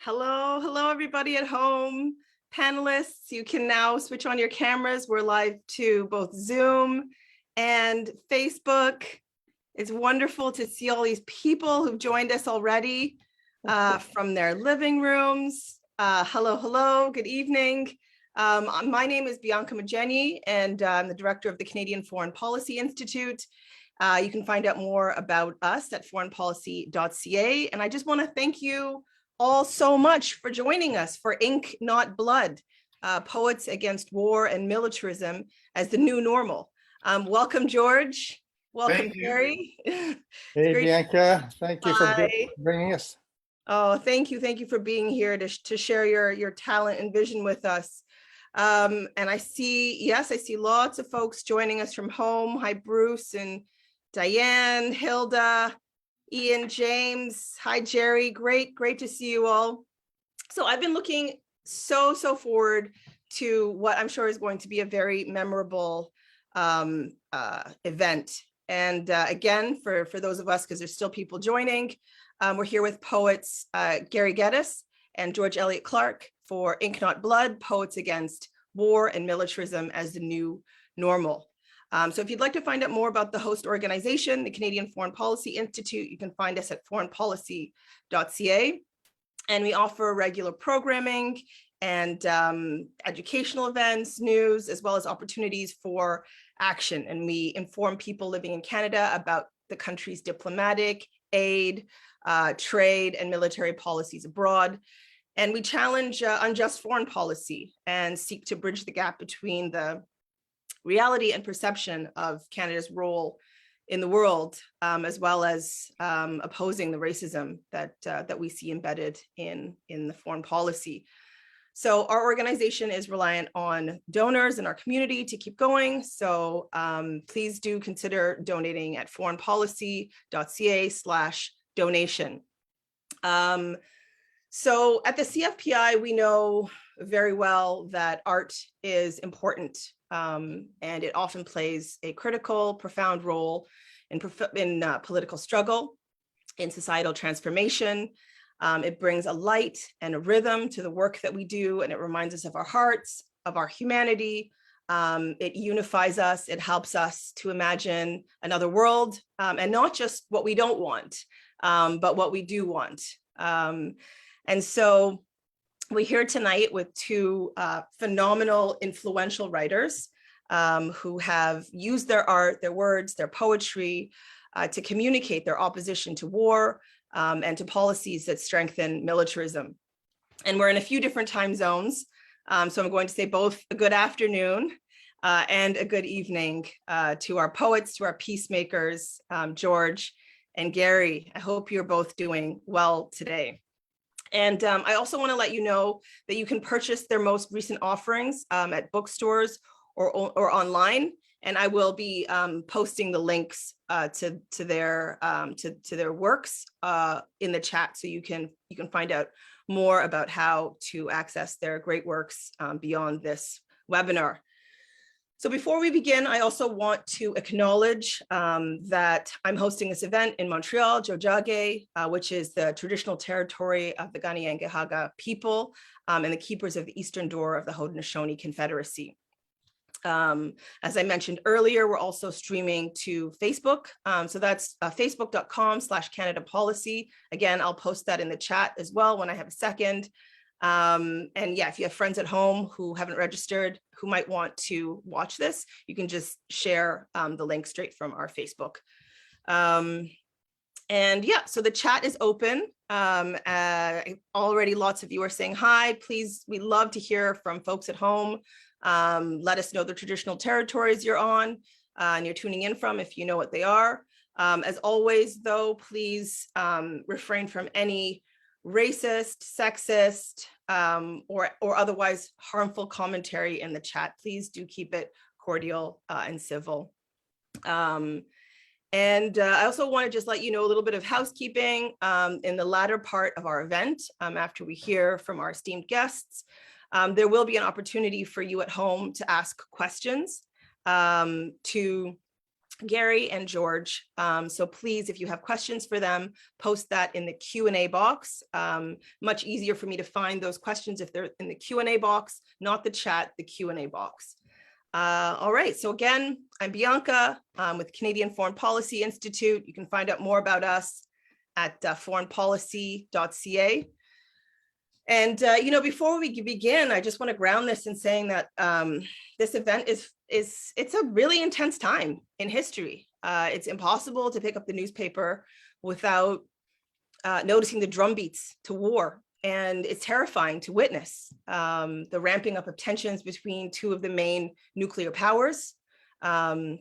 Hello, everybody at home. Panelists, you can now switch on your cameras. We're live to both Zoom and Facebook. It's wonderful to see all these people who've joined us already from their living rooms. Hello, good evening. My name is Bianca Mageni, and I'm the director of the Canadian Foreign Policy Institute. You can find out more about us at foreignpolicy.ca. And I just want to thank you all so much for joining us for Ink Not Blood, Poets Against War and Militarism as the New Normal. Welcome, George. Welcome, Pierre. Hey, Bianca. Thank you for bringing us. Oh, thank you for being here to share your talent and vision with us. And I see lots of folks joining us from home. Hi, Bruce and Diane, Hilda, Ian, James. Hi, Jerry. Great to see you all. So I've been looking so forward to what I'm sure is going to be a very memorable event. And again, for those of us, because there's still people joining, we're here with poets Clarke and Geddes and George Elliott Clarke for Ink Not Blood, Poets Against War and Militarism as the New Normal. So if you'd like to find out more about the host organization, the Canadian Foreign Policy Institute, you can find us at foreignpolicy.ca. And we offer regular programming and educational events, news, as well as opportunities for action. And we inform people living in Canada about the country's diplomatic, aid, trade, and military policies abroad. And we challenge unjust foreign policy and seek to bridge the gap between the reality and perception of Canada's role in the world, as well as opposing the racism that we see embedded in the foreign policy. So our organization is reliant on donors in our community to keep going. So please do consider donating at foreignpolicy.ca/donation. So at the CFPI, we know very well that art is important, and it often plays a critical, profound role in political struggle, in societal transformation. It brings a light and a rhythm to the work that we do, and it reminds us of our hearts, of our humanity. It unifies us. It helps us to imagine another world, and not just what we don't want, but what we do want. And so we're here tonight with two phenomenal, influential writers who have used their art, their words, their poetry to communicate their opposition to war and to policies that strengthen militarism. And we're in a few different time zones. So I'm going to say both a good afternoon and a good evening to our poets, to our peacemakers, George and Gary. I hope you're both doing well today. And I also want to let you know that you can purchase their most recent offerings at bookstores or online, and I will be posting the links to their works in the chat, so you can find out more about how to access their great works beyond this webinar. So before we begin, I also want to acknowledge that I'm hosting this event in Montreal, Tiohtià:ke, which is the traditional territory of the Kanien'kehá:ka people and the keepers of the Eastern Door of the Haudenosaunee Confederacy. As I mentioned earlier, we're also streaming to Facebook. So that's facebook.com/Canada Policy. Again, I'll post that in the chat as well when I have a second. And yeah, if you have friends at home who haven't registered, who might want to watch this, you can just share the link straight from our Facebook. And yeah, so the chat is open. Already lots of you are saying hi. Please, we love to hear from folks at home. Let us know the traditional territories you're on and you're tuning in from, if you know what they are. As always, though, please refrain from any racist, sexist, or otherwise harmful commentary in the chat. Please do keep it cordial and civil. And I also want to just let you know a little bit of housekeeping in the latter part of our event. After we hear from our esteemed guests, there will be an opportunity for you at home to ask questions to Gary and George. So please, if you have questions for them, post that in the Q&A box. Much easier for me to find those questions if they're in the Q&A box, not the chat, the Q&A box. All right, so again, I'm Bianca with Canadian Foreign Policy Institute. You can find out more about us at foreignpolicy.ca. And, you know, before we begin, I just want to ground this in saying that this event it's a really intense time in history. It's impossible to pick up the newspaper without noticing the drumbeats to war. And it's terrifying to witness the ramping up of tensions between two of the main nuclear powers. And,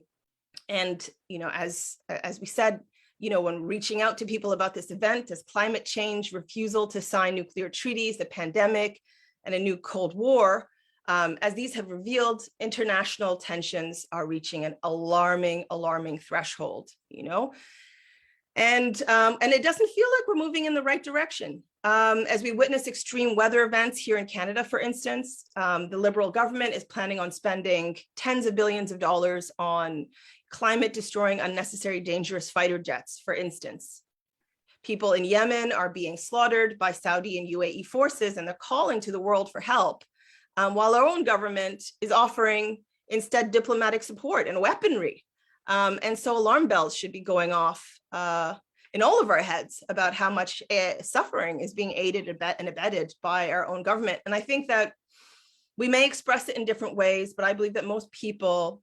you know, as we said, you know, when reaching out to people about this event, as climate change, refusal to sign nuclear treaties, the pandemic, and a new Cold War, as these have revealed, international tensions are reaching an alarming threshold, you know, and it doesn't feel like we're moving in the right direction. As we witness extreme weather events here in Canada, for instance, the Liberal government is planning on spending tens of billions of dollars on climate destroying, unnecessary, dangerous fighter jets, for instance. People in Yemen are being slaughtered by Saudi and UAE forces, and they're calling to the world for help, while our own government is offering instead diplomatic support and weaponry. And so alarm bells should be going off in all of our heads about how much suffering is being aided and abetted by our own government. And I think that we may express it in different ways, but I believe that most people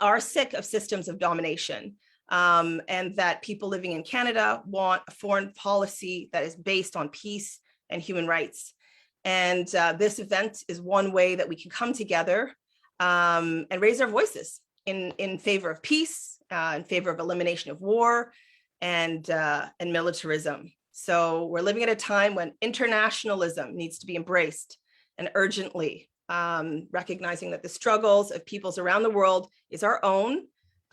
are sick of systems of domination, and that people living in Canada want a foreign policy that is based on peace and human rights. And this event is one way that we can come together and raise our voices in favor of peace, in favor of elimination of war and militarism. So we're living at a time when internationalism needs to be embraced, and urgently, recognizing that the struggles of peoples around the world is our own,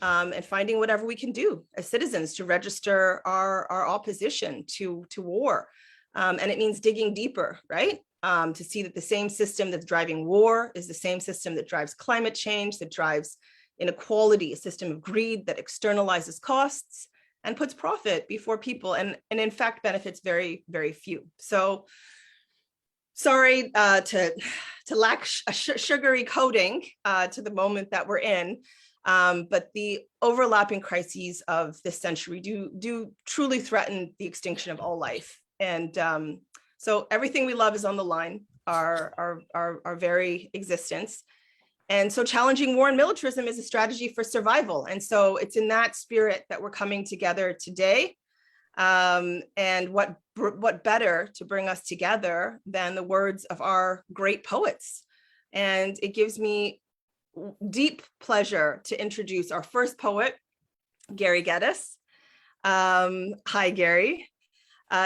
and finding whatever we can do as citizens to register our opposition to war. And it means digging deeper, right? To see that the same system that's driving war is the same system that drives climate change, that drives inequality, a system of greed that externalizes costs and puts profit before people, and in fact benefits very, very few. So sorry to lack a sugary coating to the moment that we're in, but the overlapping crises of this century do truly threaten the extinction of all life. And so everything we love is on the line, our very existence. And so challenging war and militarism is a strategy for survival. And so it's in that spirit that we're coming together today. And what better to bring us together than the words of our great poets. And it gives me deep pleasure to introduce our first poet, Gary Geddes. Hi, Gary.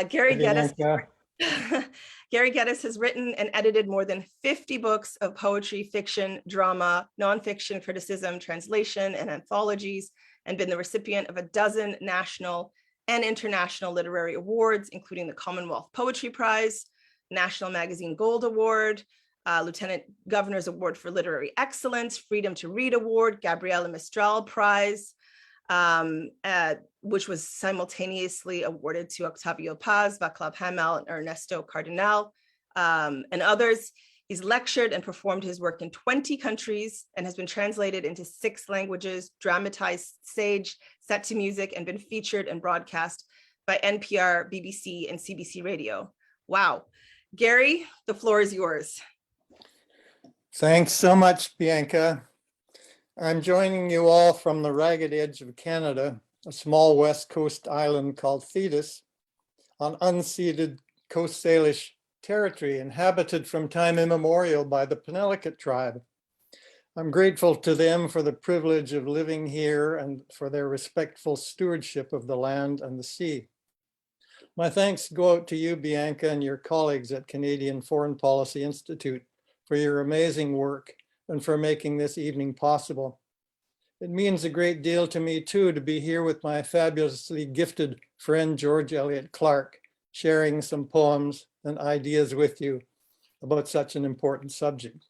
Gary Geddes. Gary Geddes has written and edited more than 50 books of poetry, fiction, drama, nonfiction, criticism, translation, and anthologies, and been the recipient of a dozen national and international literary awards, including the Commonwealth Poetry Prize, National Magazine Gold Award, Lieutenant Governor's Award for Literary Excellence, Freedom to Read Award, Gabriela Mistral Prize, which was simultaneously awarded to Octavio Paz, Václav Havel, and Ernesto Cardenal, and others. He's lectured and performed his work in 20 countries and has been translated into 6 languages, dramatized, staged, set to music, and been featured and broadcast by NPR, BBC, and CBC Radio. Wow. Gary, the floor is yours. Thanks so much, Bianca. I'm joining you all from the ragged edge of Canada, a small west coast island called Thetis, on unceded Coast Salish territory inhabited from time immemorial by the Penellicut tribe. I'm grateful to them for the privilege of living here and for their respectful stewardship of the land and the sea. My thanks go out to you, Bianca, and your colleagues at Canadian Foreign Policy Institute for your amazing work and for making this evening possible. It means a great deal to me too to be here with my fabulously gifted friend, George Elliott Clarke, sharing some poems and ideas with you about such an important subject.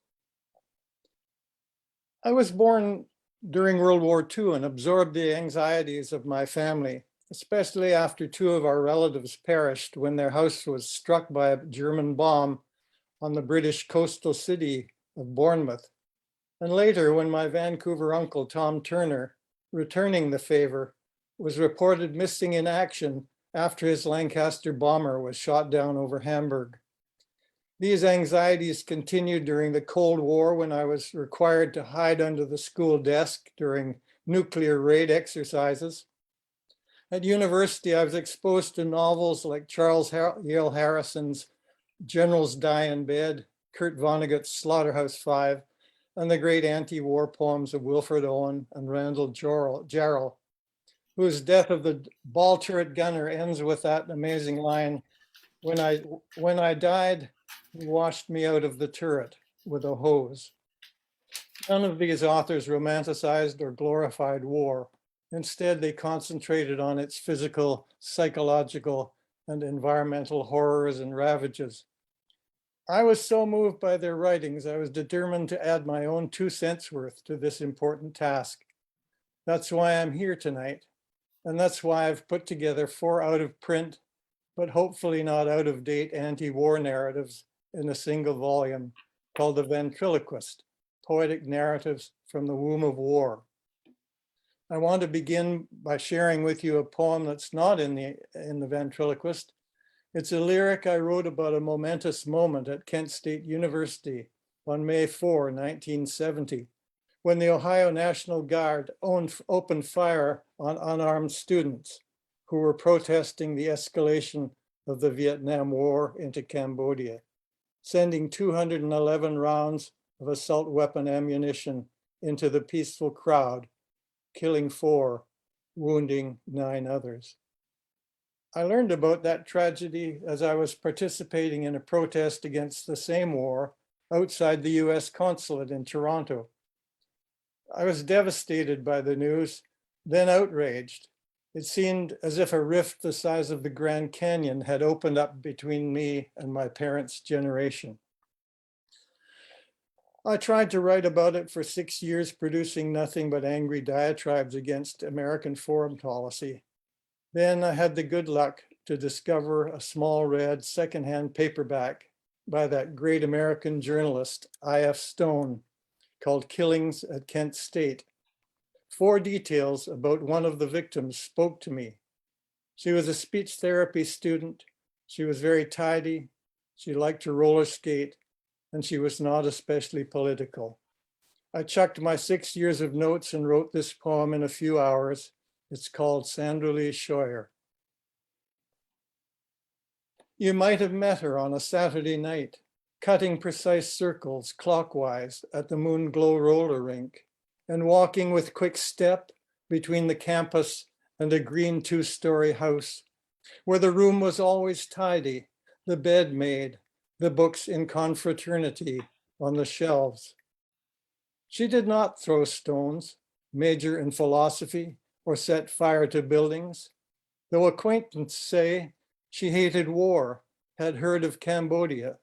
I was born during World War II and absorbed the anxieties of my family, especially after two of our relatives perished when their house was struck by a German bomb on the British coastal city of Bournemouth. And later, when my Vancouver uncle, Tom Turner, returning the favor, was reported missing in action after his Lancaster bomber was shot down over Hamburg. These anxieties continued during the Cold War when I was required to hide under the school desk during nuclear raid exercises. At university, I was exposed to novels like Charles Yale Harrison's Generals Die in Bed, Kurt Vonnegut's Slaughterhouse-Five, and the great anti-war poems of Wilfred Owen and Randall Jarrell, whose Death of the Ball Turret Gunner ends with that amazing line, when I died, he washed me out of the turret with a hose. None of these authors romanticized or glorified war. Instead, they concentrated on its physical, psychological, and environmental horrors and ravages. I was so moved by their writings, I was determined to add my own 2 cents worth to this important task. That's why I'm here tonight. And that's why I've put together 4 out of print, but hopefully not out of date anti-war narratives in a single volume called The Ventriloquist, Poetic Narratives from the Womb of War. I want to begin by sharing with you a poem that's not in the Ventriloquist. It's a lyric I wrote about a momentous moment at Kent State University on May 4, 1970, when the Ohio National Guard opened fire on unarmed students who were protesting the escalation of the Vietnam War into Cambodia, sending 211 rounds of assault weapon ammunition into the peaceful crowd, killing 4, wounding 9 others. I learned about that tragedy as I was participating in a protest against the same war outside the US consulate in Toronto. I was devastated by the news, then outraged. It seemed as if a rift the size of the Grand Canyon had opened up between me and my parents' generation. I tried to write about it for 6 years, producing nothing but angry diatribes against American foreign policy. Then I had the good luck to discover a small red secondhand paperback by that great American journalist, I.F. Stone, called Killings at Kent State. 4 details about one of the victims spoke to me. She was a speech therapy student. She was very tidy. She liked to roller skate, and she was not especially political. I chucked my 6 years of notes and wrote this poem in a few hours. It's called Sandra Lee Scheuer. You might have met her on a Saturday night, cutting precise circles clockwise at the Moonglow roller rink, and walking with quick step between the campus and a green 2-story house, where the room was always tidy, the bed made, the books in confraternity on the shelves. She did not throw stones, major in philosophy, or set fire to buildings, though acquaintances say she hated war, had heard of Cambodia.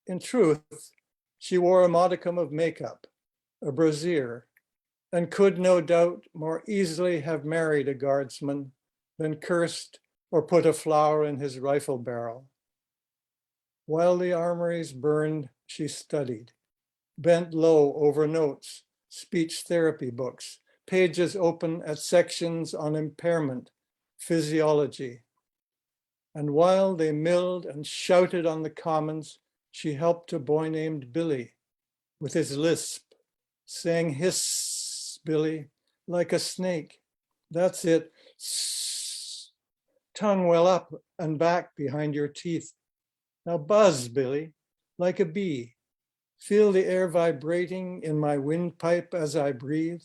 In truth, she wore a modicum of makeup, a brassiere, and could no doubt more easily have married a guardsman than cursed or put a flower in his rifle barrel. While the armories burned, she studied, bent low over notes, speech therapy books, pages open at sections on impairment, physiology. And while they milled and shouted on the commons, she helped a boy named Billy with his lisp, saying, "Hiss, Billy, like a snake. That's it. Sss. Tongue well up and back behind your teeth. Now buzz, Billy, like a bee. Feel the air vibrating in my windpipe as I breathe."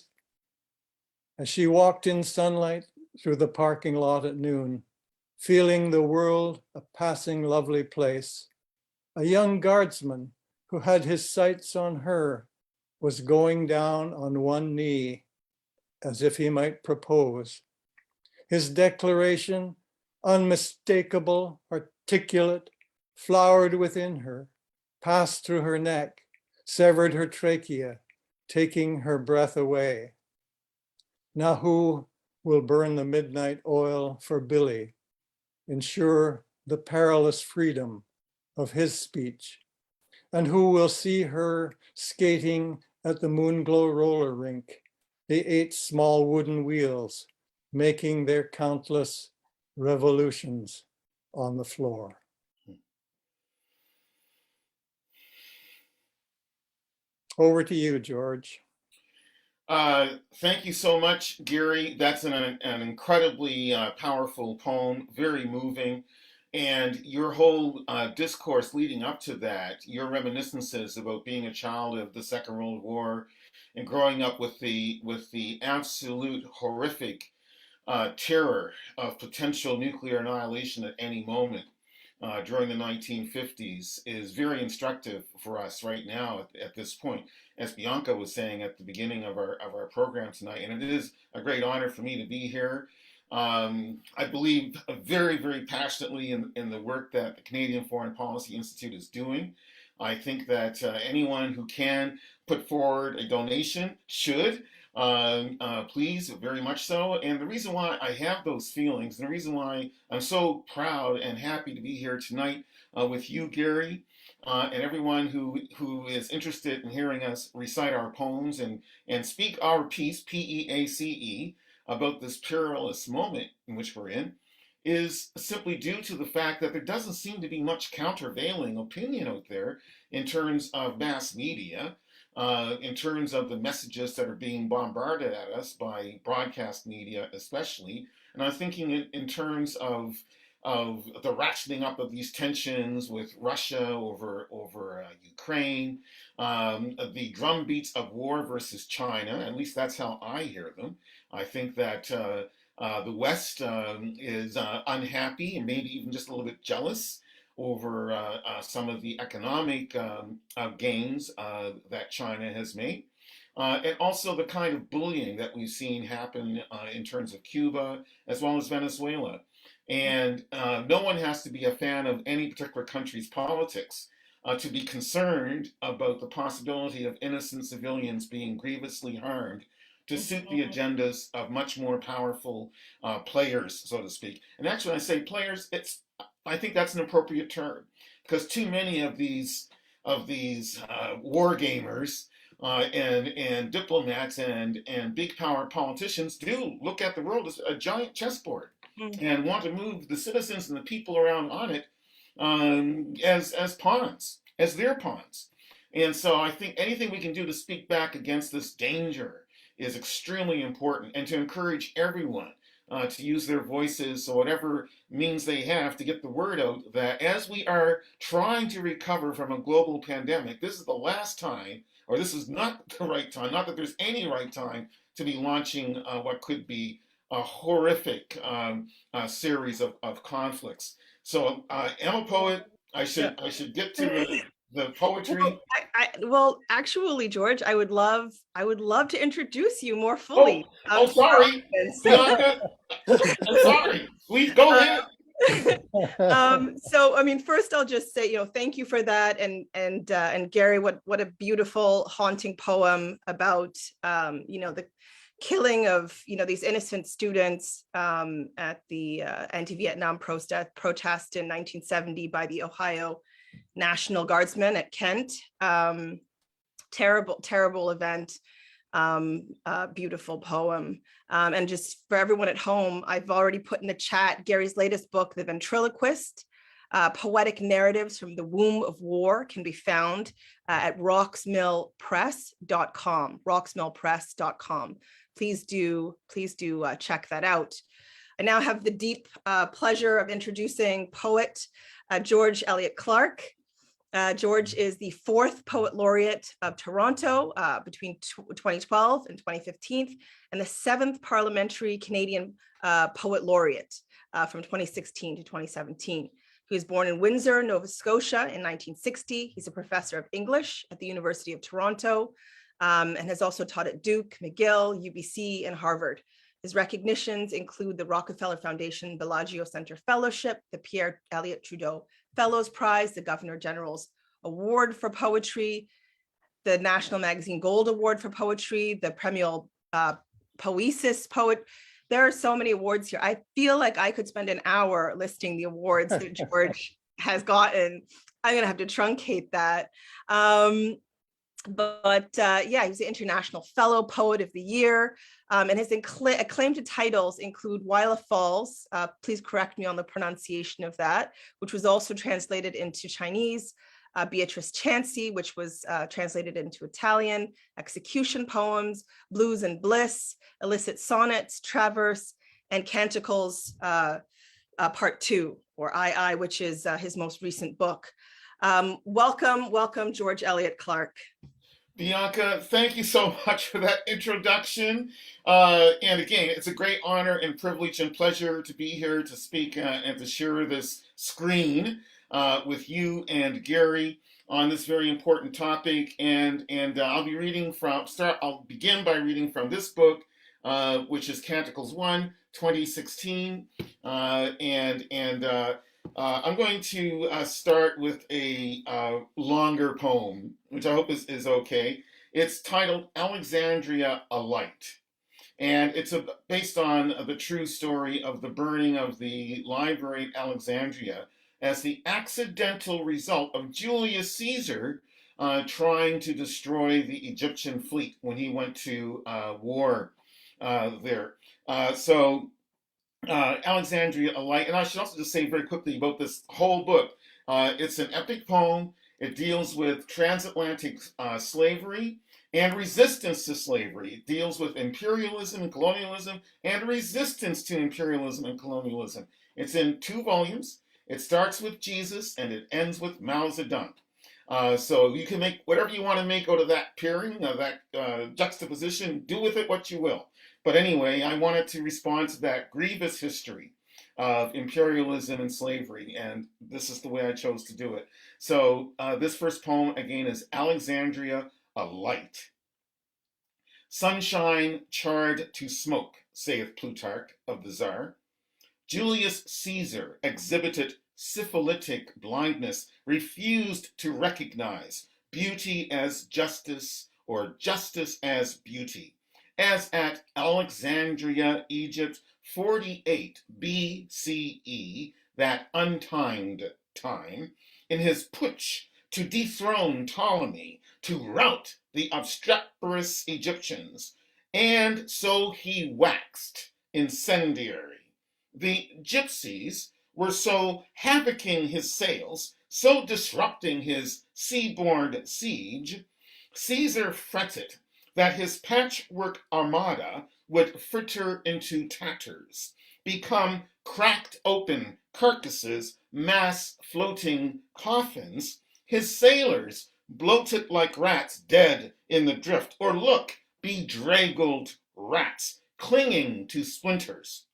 As she walked in sunlight through the parking lot at noon, feeling the world a passing lovely place, a young guardsman who had his sights on her was going down on one knee as if he might propose. His declaration, unmistakable, articulate, flowered within her, passed through her neck, severed her trachea, taking her breath away. Now who will burn the midnight oil for Billy, ensure the perilous freedom of his speech? And who will see her skating at the Moonglow roller rink, the 8 small wooden wheels making their countless revolutions on the floor? Over to you, George. Thank you so much, Gary. That's an incredibly powerful poem, very moving. And your whole discourse leading up to that, your reminiscences about being a child of the Second World War and growing up with the absolute horrific terror of potential nuclear annihilation at any moment during the 1950s is very instructive for us right now at this point, as Bianca was saying at the beginning of our program tonight. And it is a great honor for me to be here. I believe very, very passionately in the work that the Canadian Foreign Policy Institute is doing. I think that anyone who can put forward a donation should. Please, very much so. And the reason why I have those feelings, and the reason why I'm so proud and happy to be here tonight with you, Gary, and everyone who is interested in hearing us recite our poems and speak our piece, P-E-A-C-E, about this perilous moment in which we're in, is simply due to the fact that there doesn't seem to be much countervailing opinion out there in terms of mass media, in terms of the messages that are being bombarded at us by broadcast media especially. And I'm thinking in terms of the ratcheting up of these tensions with Russia over Ukraine, the drumbeats of war versus China, at least that's how I hear them. I think that the West is unhappy and maybe even just a little bit jealous over some of the economic gains that China has made. And also the kind of bullying that we've seen happen in terms of Cuba as well as Venezuela. And no one has to be a fan of any particular country's politics to be concerned about the possibility of innocent civilians being grievously harmed to suit the agendas of much more powerful players, so to speak. And actually, when I say players, I think that's an appropriate term, because too many of these war gamers and diplomats and big power politicians do look at the world as a giant chessboard and want to move the citizens and the people around on it as pawns, as their pawns. And so I think anything we can do to speak back against this danger is extremely important, and to encourage everyone to use their voices, so whatever means they have to get the word out that as we are trying to recover from a global pandemic, this is the last time, or this is not the right time, not that there's any right time to be launching what could be a horrific series of conflicts. So I'm a poet. I should get to the poetry. Well, actually, George, I would love to introduce you more fully. Sorry, Bianca. I'm sorry. Please go ahead. So, I mean, first I'll just say, thank you for that, and Gary, what a beautiful, haunting poem about, the killing of, these innocent students at the anti-Vietnam protest in 1970 by the Ohio National Guardsmen at Kent. Terrible event. Beautiful poem. And just for everyone at home, I've already put in the chat Gary's latest book, The Ventriloquist, Poetic Narratives from the Womb of War, can be found at roxmillpress.com, roxmillpress.com. Please do check that out. I now have the deep pleasure of introducing poet George Elliott Clarke. George is the 4th Poet Laureate of Toronto between 2012 and 2015, and the 7th Parliamentary Canadian Poet Laureate from 2016 to 2017. He was born in Windsor, Nova Scotia in 1960. He's a professor of English at the University of Toronto and has also taught at Duke, McGill, UBC, and Harvard. His recognitions include the Rockefeller Foundation Bellagio Center Fellowship, the Pierre, Elliott, Trudeau Fellows Prize, the Governor General's Award for Poetry, the National Magazine Gold Award for Poetry, the Premio Poesis Poet. There are so many awards here. I feel like I could spend an hour listing the awards that George has gotten. I'm going to have to truncate that. Yeah, he's the International Fellow Poet of the Year, and his acclaimed titles include Whylah Falls, please correct me on the pronunciation of that, which was also translated into Chinese, Beatrice Chancy, which was translated into Italian, Execution Poems, Blues and Bliss, Illicit Sonnets, Traverse, and Canticles Part 2, or II, which is his most recent book. Welcome, George Elliott Clarke. Bianca, thank you so much for that introduction. And again, it's a great honor and privilege and pleasure to be here to speak and to share this screen with you and Gary on this very important topic. And I'll begin by reading from this book, which is Canticles 1, 2016. I'm going to start with a longer poem, which I hope is okay. It's titled Alexandria, a Light. And it's based on the true story of the burning of the library at Alexandria as the accidental result of Julius Caesar trying to destroy the Egyptian fleet when he went to war there. Alexandria, a Light. And I should also just say very quickly about this whole book. It's an epic poem. It deals with transatlantic slavery and resistance to slavery. It deals with imperialism and colonialism and resistance to imperialism and colonialism. It's in 2 volumes. It starts with Jesus and it ends with Mao Zedong. So you can make whatever you want to make out of that pairing, that juxtaposition. Do with it what you will. But anyway, I wanted to respond to that grievous history of imperialism and slavery, and this is the way I chose to do it. So this first poem, again, is Alexandria, a Light. Sunshine charred to smoke, saith Plutarch of the Tsar. Julius Caesar exhibited syphilitic blindness, refused to recognize beauty as justice or justice as beauty. As at Alexandria, Egypt, 48 BCE, that untimed time, in his putsch to dethrone Ptolemy, to rout the obstreperous Egyptians, and so he waxed incendiary. The gypsies were so havocing his sails, so disrupting his seaborne siege, Caesar fretted that his patchwork armada would fritter into tatters, become cracked open carcasses, mass floating coffins, his sailors bloated like rats dead in the drift, or look, bedraggled rats clinging to splinters.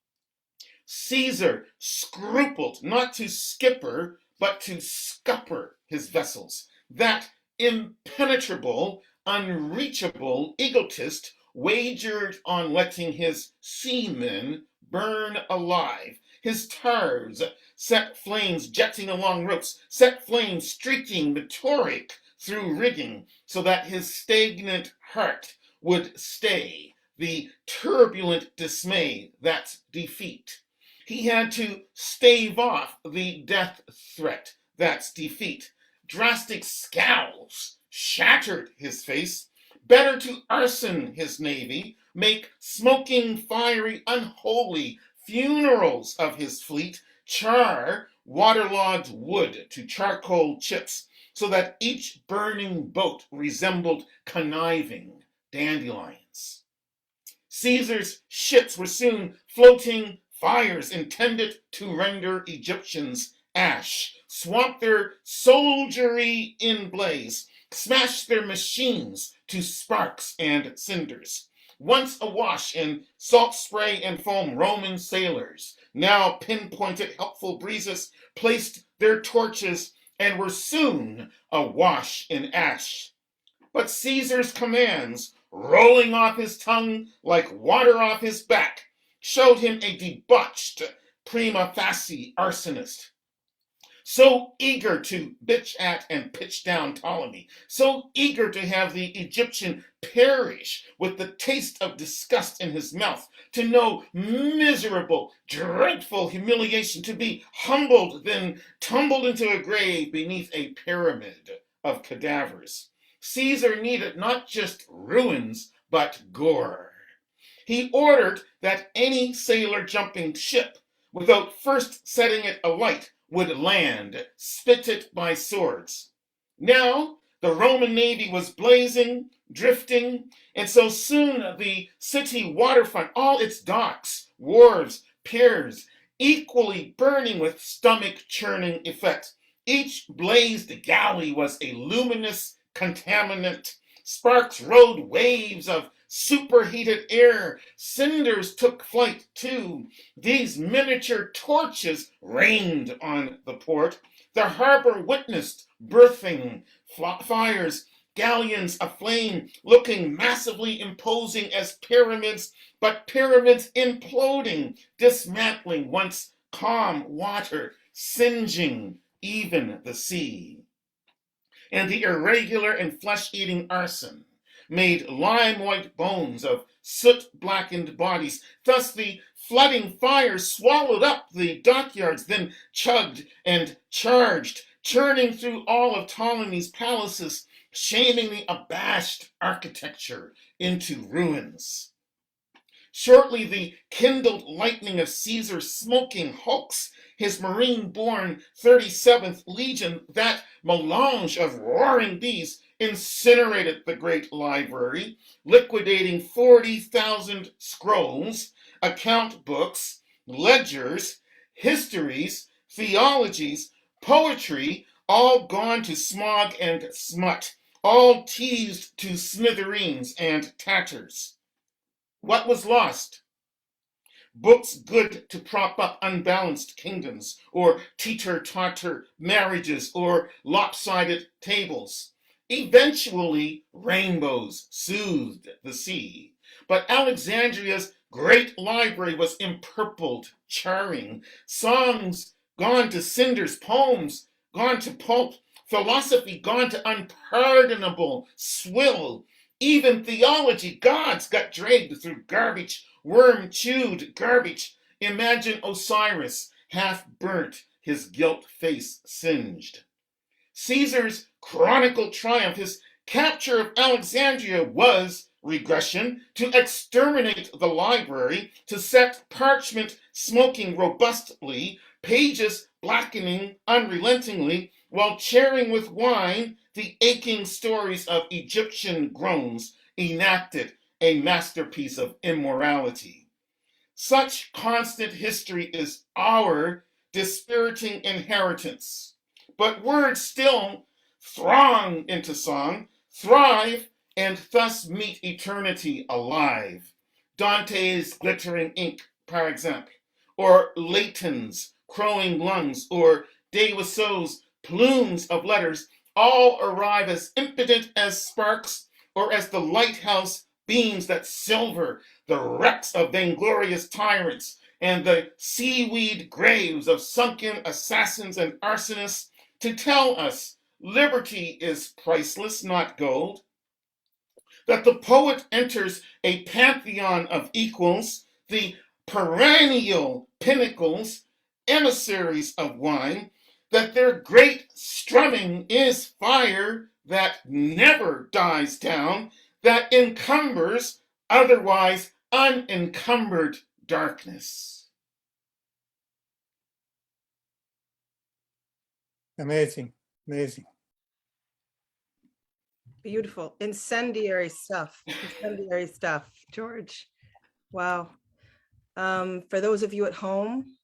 Caesar scrupled not to skipper, but to scupper his vessels. That impenetrable, unreachable egotist wagered on letting his seamen burn alive. His tars set flames jetting along ropes, set flames streaking meteoric through rigging, so that his stagnant heart would stay the turbulent dismay that's defeat. He had to stave off the death threat that's defeat. Drastic scowls shattered his face. Better to arson his navy, make smoking, fiery, unholy funerals of his fleet, char waterlogged wood to charcoal chips, so that each burning boat resembled conniving dandelions. Caesar's ships were soon floating fires intended to render Egyptians ash, swamp their soldiery in blaze, smash their machines to sparks and cinders. Once awash in salt spray and foam, Roman sailors, now pinpointed helpful breezes, placed their torches and were soon awash in ash. But Caesar's commands, rolling off his tongue like water off his back, showed him a debauched prima facie arsonist. so eager to bitch at and pitch down Ptolemy, so eager to have the Egyptian perish with the taste of disgust in his mouth, to know miserable, dreadful humiliation, to be humbled, then tumbled into a grave beneath a pyramid of cadavers. Caesar needed not just ruins, but gore. He ordered that any sailor jumping ship, without first setting it alight, would land, spitted by swords. Now the Roman navy was blazing, drifting, and so soon the city waterfront, all its docks, wharves, piers, equally burning with stomach-churning effect. Each blazed galley was a luminous contaminant. Sparks rode waves of superheated air. Cinders took flight too. These miniature torches rained on the port. The harbor witnessed birthing fires, galleons aflame, looking massively imposing as pyramids, but pyramids imploding, dismantling once calm water, singeing even the sea. And the irregular and flesh-eating arson made lime-white bones of soot-blackened bodies. Thus the flooding fires swallowed up the dockyards, then chugged and charged, churning through all of Ptolemy's palaces, shaming the abashed architecture into ruins. Shortly the kindled lightning of Caesar's smoking hulks, his marine-born 37th Legion, that melange of roaring beasts, incinerated the great library, liquidating 40,000 scrolls, account books, ledgers, histories, theologies, poetry, all gone to smog and smut, all teased to smithereens and tatters. What was lost? Books good to prop up unbalanced kingdoms, or teeter-totter marriages, or lopsided tables. Eventually, rainbows soothed the sea, but Alexandria's great library was empurpled, charring. Songs gone to cinders, poems gone to pulp, philosophy gone to unpardonable swill. Even theology, gods got dragged through garbage, worm-chewed garbage. Imagine Osiris, half burnt, his gilt face singed. Caesar's chronicle triumph, his capture of Alexandria, was regression, to exterminate the library, to set parchment smoking robustly, pages blackening unrelentingly, while chairing with wine the aching stories of Egyptian groans, enacted a masterpiece of immorality. Such constant history is our dispiriting inheritance. But words still throng into song, thrive, and thus meet eternity alive. Dante's glittering ink, par exemple, or Leighton's crowing lungs, or Dewassau's plumes of letters, all arrive as impotent as sparks, or as the lighthouse beams that silver the wrecks of vainglorious tyrants and the seaweed graves of sunken assassins and arsonists, to tell us liberty is priceless, not gold, that the poet enters a pantheon of equals, the perennial pinnacles, emissaries of wine, that their great strumming is fire that never dies down, that encumbers otherwise unencumbered darkness. Amazing, amazing. Beautiful. Incendiary stuff. Incendiary stuff, George. Wow. For those of you at home,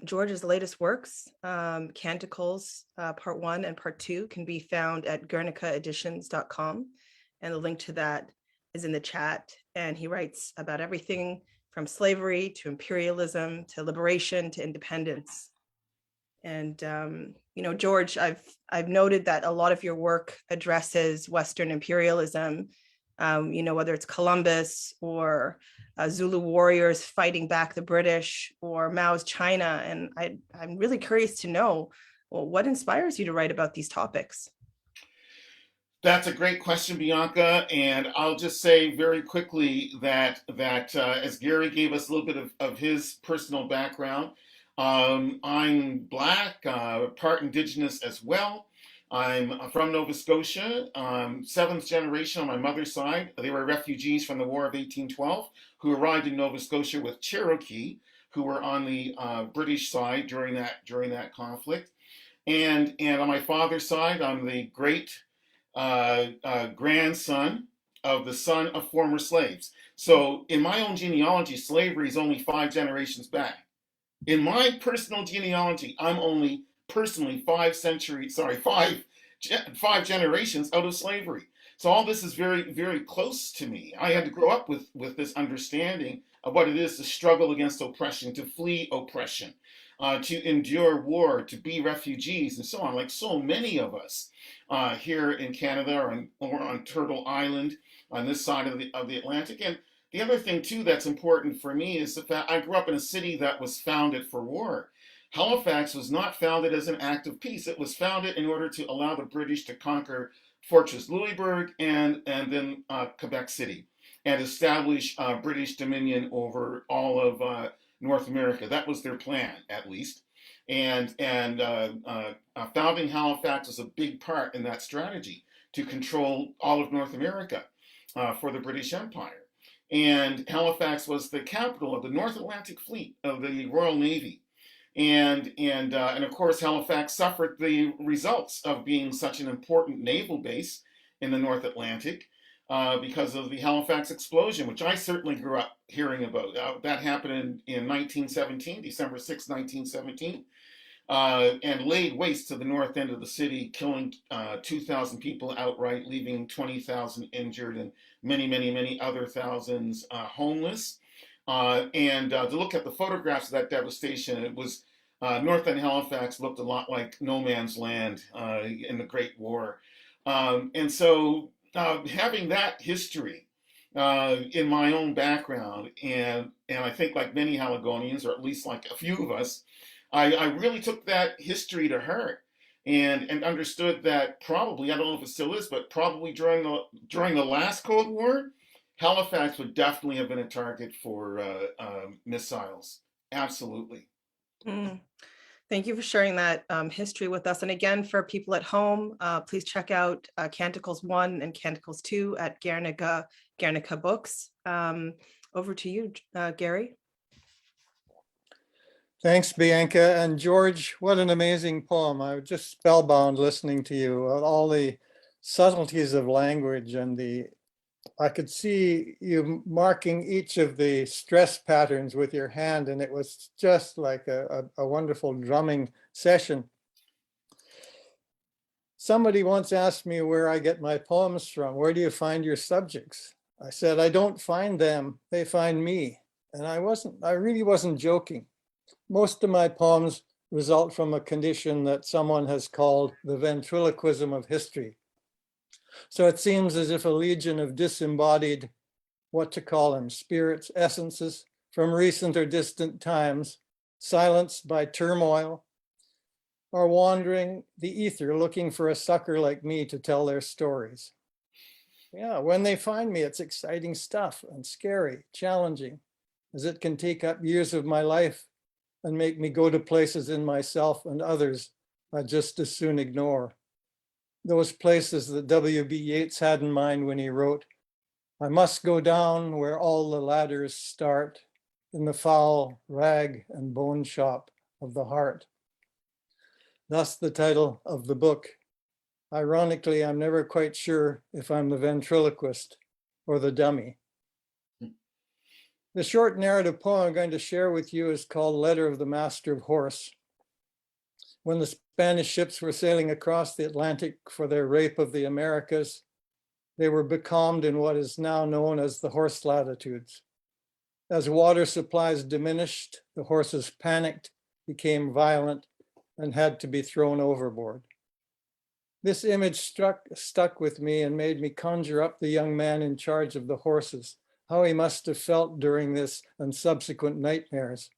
George's latest works, Canticles, Part 1 and Part 2, can be found at guernicaeditions.com. And the link to that is in the chat. And he writes about everything from slavery to imperialism to liberation to independence. And George, I've noted that a lot of your work addresses Western imperialism, whether it's Columbus or Zulu warriors fighting back the British, or Mao's China. And I'm really curious to know, well, what inspires you to write about these topics? That's a great question, Bianca, and I'll just say very quickly that as Gary gave us a little bit of his personal background, I'm Black, part Indigenous as well. I'm from Nova Scotia, seventh generation on my mother's side. They were refugees from the War of 1812 who arrived in Nova Scotia with Cherokee, who were on the British side during that conflict. And on my father's side, I'm the great grandson of the son of former slaves. So in my own genealogy, slavery is only 5 generations back. In my personal genealogy, I'm only personally 5 generations out of slavery. So all this is very, very close to me. I had to grow up with this understanding of what it is to struggle against oppression, to flee oppression, to endure war, to be refugees, and so on, like so many of us here in Canada or on Turtle Island on this side of the Atlantic. And the other thing, too, that's important for me is the fact I grew up in a city that was founded for war. Halifax was not founded as an act of peace. It was founded in order to allow the British to conquer Fortress Louisbourg and then Quebec City and establish British dominion over all of North America. That was their plan, at least. And founding Halifax was a big part in that strategy to control all of North America for the British Empire. And Halifax was the capital of the North Atlantic Fleet of the Royal Navy. And of course, Halifax suffered the results of being such an important naval base in the North Atlantic because of the Halifax explosion, which I certainly grew up hearing about. That happened in 1917, December 6, 1917, and laid waste to the north end of the city, killing 2,000 people outright, leaving 20,000 injured and many, many, many other thousands homeless. And to look at the photographs of that devastation, it was North End Halifax looked a lot like no man's land in the Great War. And so having that history in my own background, and I think like many Haligonians, or at least like a few of us, I really took that history to heart and understood that probably, I don't know if it still is, but probably during the last Cold War, Halifax would definitely have been a target for missiles. Absolutely. Mm. Thank you for sharing that history with us. And again, for people at home, please check out Canticles 1 and Canticles 2 at Guernica Books. Over to you, Gary. Thanks, Bianca. And George, what an amazing poem. I was just spellbound listening to you. All the subtleties of language and I could see you marking each of the stress patterns with your hand, and it was just like a wonderful drumming session. Somebody once asked me where I get my poems from. Where do you find your subjects? I said, I don't find them, they find me. And I really wasn't joking. Most of my poems result from a condition that someone has called the ventriloquism of history. So it seems as if a legion of disembodied, what to call them, spirits, essences from recent or distant times, silenced by turmoil, are wandering the ether looking for a sucker like me to tell their stories. Yeah, when they find me, it's exciting stuff and scary, challenging, as it can take up years of my life and make me go to places in myself and others I just as soon ignore. Those places that W.B. Yeats had in mind when he wrote, I must go down where all the ladders start, in the foul rag and bone shop of the heart. Thus the title of the book. Ironically, I'm never quite sure if I'm the ventriloquist or the dummy. The short narrative poem I'm going to share with you is called Letter of the Master of Horse. When the Spanish ships were sailing across the Atlantic for their rape of the Americas, they were becalmed in what is now known as the horse latitudes. As water supplies diminished, the horses panicked, became violent, and had to be thrown overboard. This image stuck with me and made me conjure up the young man in charge of the horses, how he must have felt during this and subsequent nightmares.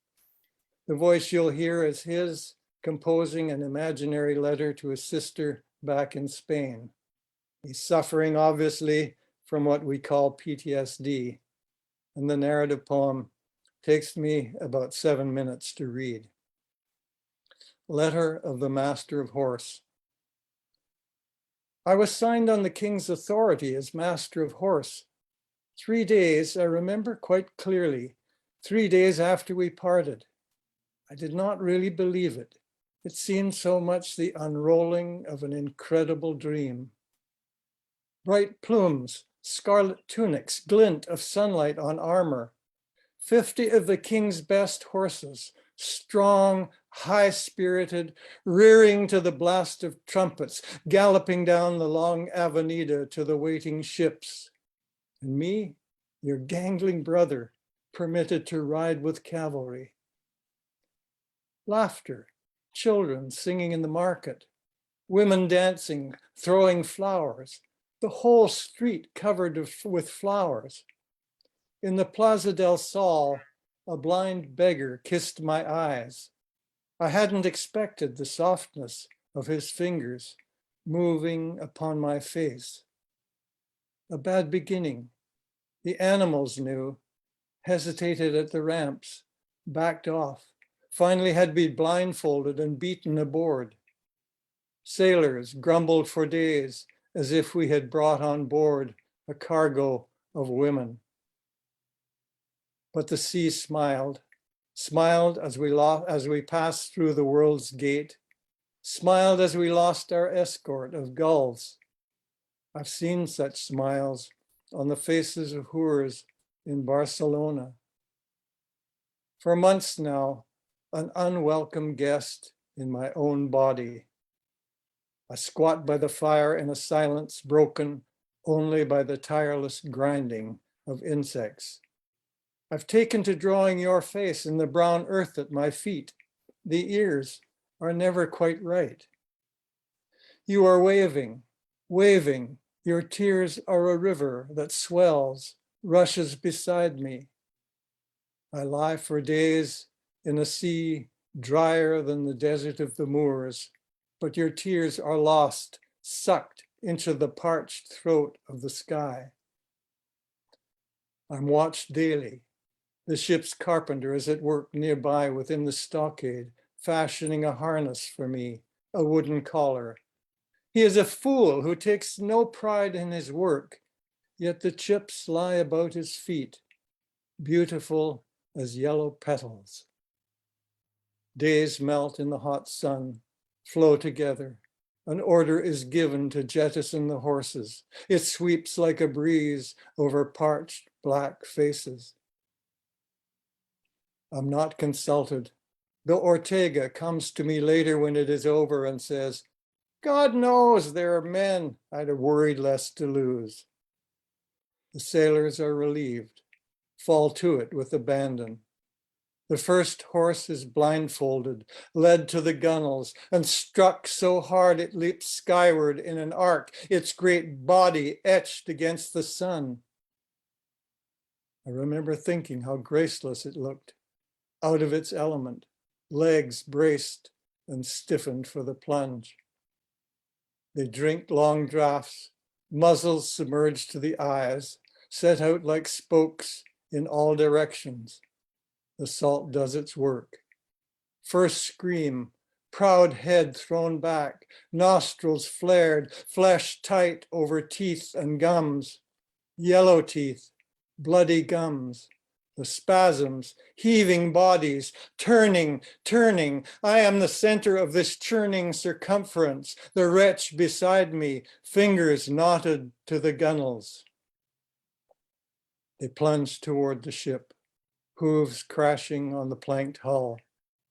The voice you'll hear is his composing an imaginary letter to his sister back in Spain. He's suffering, obviously, from what we call PTSD, and the narrative poem takes me about 7 minutes to read. Letter of the Master of Horse. I was signed on the King's authority as Master of Horse. 3 days, I remember quite clearly, 3 days after we parted. I did not really believe it. It seemed so much the unrolling of an incredible dream. Bright plumes, scarlet tunics, glint of sunlight on armor. 50 of the King's best horses, strong, high-spirited, rearing to the blast of trumpets, galloping down the long avenida to the waiting ships. And me, your gangling brother, permitted to ride with cavalry. Laughter, children singing in the market, women dancing, throwing flowers, the whole street covered with flowers. In the Plaza del Sol, a blind beggar kissed my eyes. I hadn't expected the softness of his fingers moving upon my face. A bad beginning. The animals knew, hesitated at the ramps, backed off, finally had been blindfolded and beaten aboard. Sailors grumbled for days as if we had brought on board a cargo of women. But the sea smiled as we passed through the world's gate, smiled as we lost our escort of gulls. I've seen such smiles on the faces of whores in Barcelona. For months now, an unwelcome guest in my own body. I squat by the fire in a silence broken only by the tireless grinding of insects. I've taken to drawing your face in the brown earth at my feet. The ears are never quite right. You are waving, waving. Your tears are a river that swells, rushes beside me. I lie for days in a sea drier than the desert of the Moors, but your tears are lost, sucked into the parched throat of the sky. I'm watched daily. The ship's carpenter is at work nearby within the stockade, fashioning a harness for me, a wooden collar. He is a fool who takes no pride in his work, yet the chips lie about his feet, beautiful as yellow petals. Days melt in the hot sun, flow together. An order is given to jettison the horses. It sweeps like a breeze over parched black faces. I'm not consulted. The Ortega comes to me later when it is over and says, God knows there are men I'd have worried less to lose. The sailors are relieved, fall to it with abandon. The first horse is blindfolded, led to the gunwales, and struck so hard it leaps skyward in an arc, its great body etched against the sun. I remember thinking how graceless it looked, out of its element, legs braced and stiffened for the plunge. They drink long draughts, muzzles submerged to the eyes, set out like spokes in all directions. The salt does its work. First scream, proud head thrown back, nostrils flared, flesh tight over teeth and gums, yellow teeth, bloody gums, the spasms, heaving bodies, turning. I am the center of this churning circumference, the wretch beside me, fingers knotted to the gunwales. They plunge toward the ship, hooves crashing on the planked hull,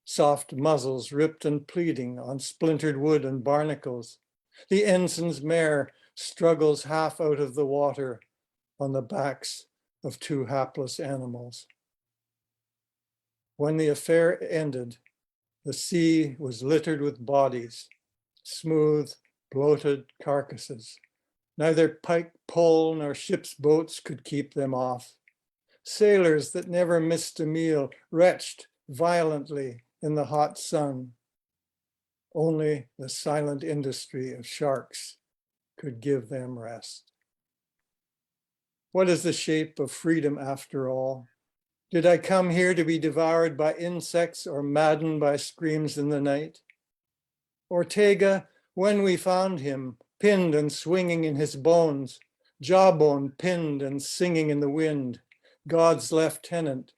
soft muzzles ripped and pleading on splintered wood and barnacles. The ensign's mare struggles half out of the water on the backs of two hapless animals. When the affair ended, the sea was littered with bodies, smooth, bloated carcasses. Neither pike pole nor ship's boats could keep them off. sailors that never missed a meal, retched violently in the hot sun. Only the silent industry of sharks could give them rest. What is the shape of freedom after all? Did I come here to be devoured by insects or maddened by screams in the night? Ortega, when we found him, pinned and swinging in his bones, jawbone pinned and singing in the wind, God's lieutenant,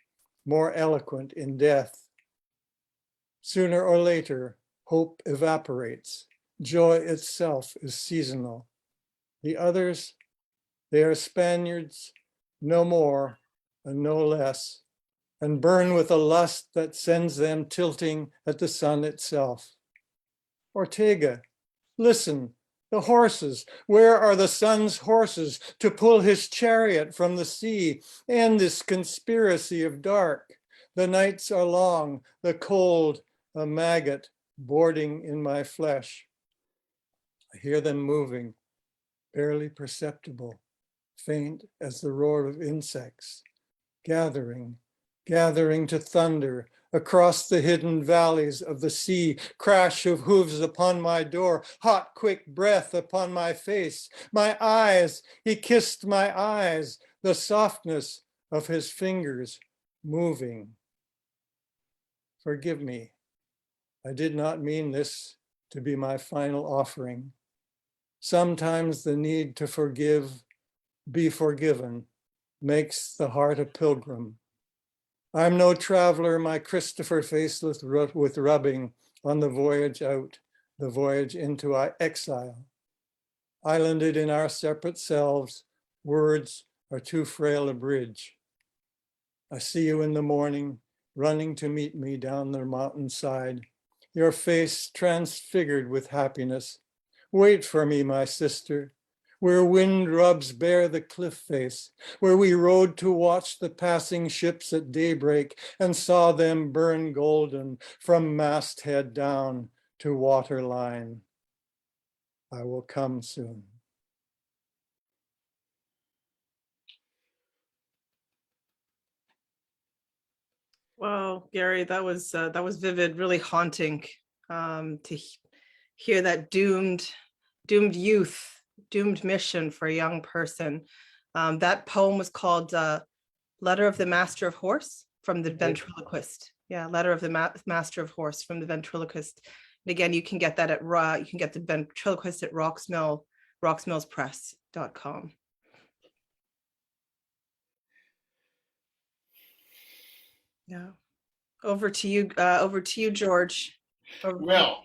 more eloquent in death. Sooner or later, hope evaporates. Joy itself is seasonal. The others, they are Spaniards, no more and no less, and burn with a lust that sends them tilting at the sun itself. Ortega, listen, the horses, where are the sun's horses to pull his chariot from the sea? End this conspiracy of dark. The nights are long, the cold, a maggot boarding in my flesh. I hear them moving, barely perceptible, faint as the roar of insects, gathering to thunder across the hidden valleys of the sea, crash of hooves upon my door, hot, quick breath upon my face, my eyes, he kissed my eyes, the softness of his fingers moving. Forgive me, I did not mean this to be my final offering. Sometimes the need to forgive, be forgiven, makes the heart a pilgrim. I'm no traveler, my Christopher faced with rubbing on the voyage out, the voyage into exile. Islanded in our separate selves, words are too frail a bridge. I see you in the morning, running to meet me down the mountainside, your face transfigured with happiness. Wait for me, my sister, where wind rubs bare the cliff face, where we rode to watch the passing ships at daybreak and saw them burn golden from masthead down to waterline. I will come soon. Wow, Gary, that was vivid, really haunting hear that doomed youth, doomed mission for a young person. That poem was called Letter of the Master of Horse from the Ventriloquist. Yeah, Letter of the Master of Horse from the Ventriloquist. And again, you can get that at you can get the Ventriloquist at rocksmillspress.com. Yeah. Over to you, George. Well,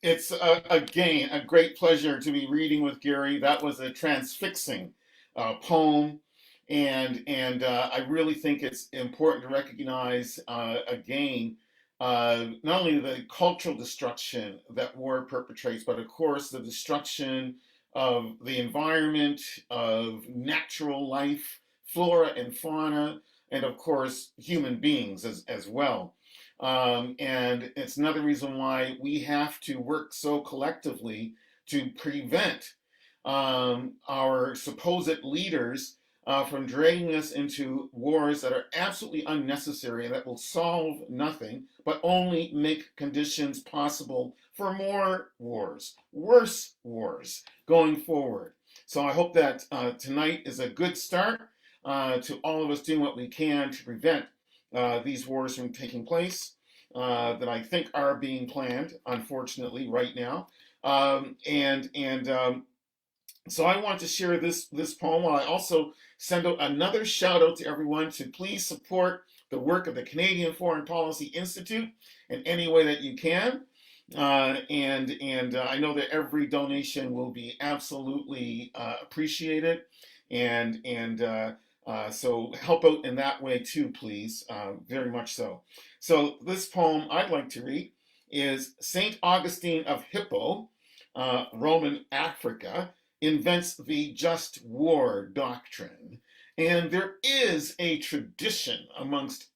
it's again a great pleasure to be reading with Gary. That was a transfixing poem, and I really think it's important to recognize again not only the cultural destruction that war perpetrates, but of course the destruction of the environment, of natural life, flora and fauna, and of course human beings as well. And it's another reason why we have to work so collectively to prevent our supposed leaders from dragging us into wars that are absolutely unnecessary and that will solve nothing, but only make conditions possible for more wars, worse wars going forward. So I hope that tonight is a good start to all of us doing what we can to prevent these wars from taking place that I think are being planned, unfortunately, right now. So I want to share this poem. I also send out another shout out to everyone to please support the work of the Canadian Foreign Policy Institute in any way that you can. And I know that every donation will be absolutely appreciated. So help out in that way too, please, very much so. So this poem I'd like to read is St. Augustine of Hippo, Roman Africa, invents the just war doctrine. And there is a tradition amongst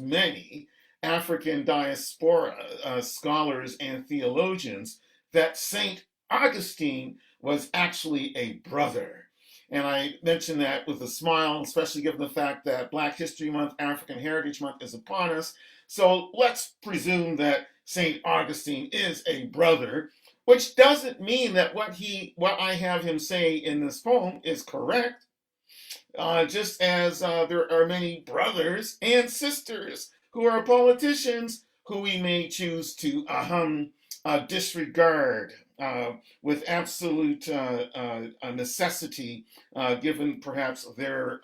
many African diaspora scholars and theologians that St. Augustine was actually a brother. And I mention that with a smile, especially given the fact that Black History Month, African Heritage Month is upon us. So let's presume that St. Augustine is a brother, which doesn't mean that what I have him say in this poem is correct. Just as there are many brothers and sisters who are politicians who we may choose to disregard with absolute necessity, given perhaps their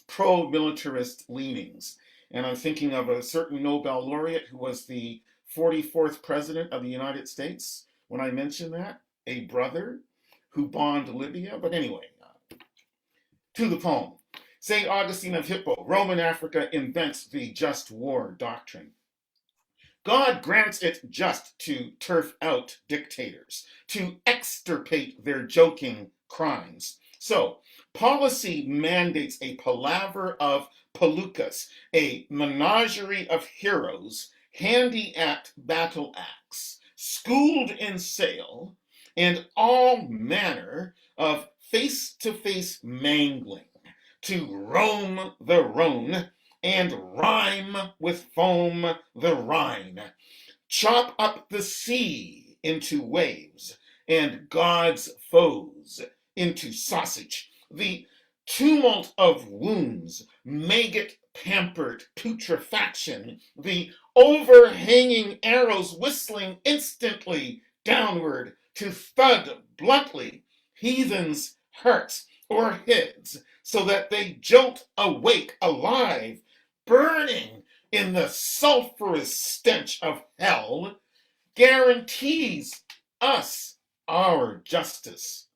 pro-militarist leanings. And I'm thinking of a certain Nobel laureate who was the 44th president of the United States, when I mention that, a brother who bombed Libya. But anyway, to the poem. St. Augustine of Hippo, Roman Africa invents the just war doctrine. God grants it just to turf out dictators, to extirpate their joking crimes. So, policy mandates a palaver of palookas, a menagerie of heroes, handy at battle axe, schooled in sail, and all manner of face-to-face mangling, to roam the Rhone, and rhyme with foam the Rhine, chop up the sea into waves, and God's foes into sausage, the tumult of wounds, maggot-pampered putrefaction, the overhanging arrows whistling instantly downward to thud bluntly heathens' hearts or heads, so that they jolt awake alive, burning in the sulphurous stench of hell, guarantees us our justice.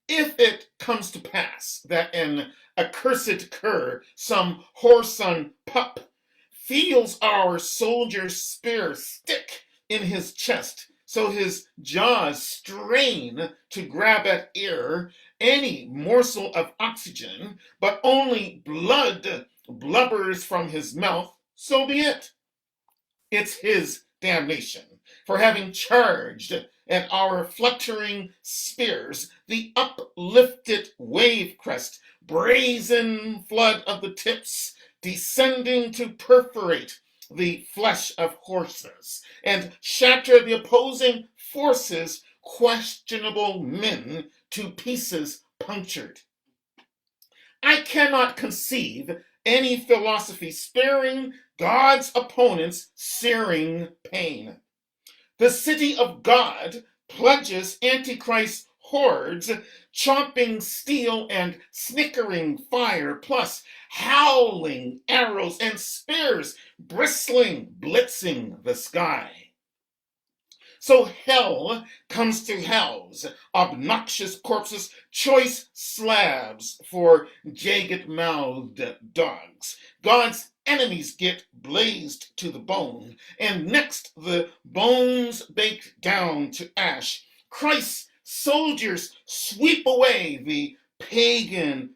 If it comes to pass that an accursed cur, some whoreson pup, feels our soldier's spear stick in his chest, so his jaws strain to grab at air, any morsel of oxygen, but only blood blubbers from his mouth, so be it. It's his damnation for having charged at our fluttering spears the uplifted wave crest, brazen flood of the tips, descending to perforate the flesh of horses and shatter the opposing forces, questionable men to pieces punctured. I cannot conceive any philosophy sparing God's opponents searing pain. The city of God pledges Antichrist hordes, chomping steel and snickering fire, plus howling arrows and spears, bristling, blitzing the sky. So hell comes to house obnoxious corpses, choice slabs for jagged-mouthed dogs. God's enemies get blazed to the bone, and next the bones baked down to ash. Christ's soldiers sweep away the pagan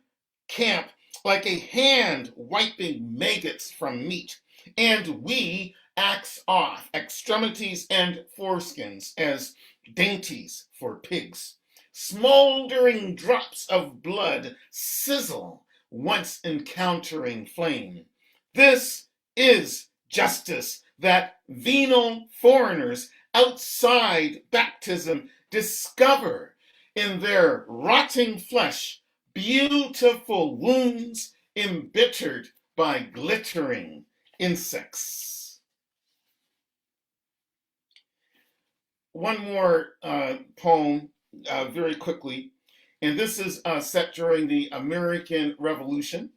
camp like a hand wiping maggots from meat, and we axe off extremities and foreskins as dainties for pigs. Smoldering drops of blood sizzle once encountering flame. This is justice that venal foreigners outside baptism discover in their rotting flesh beautiful wounds embittered by glittering insects. One more poem very quickly, and this is set during the American Revolution,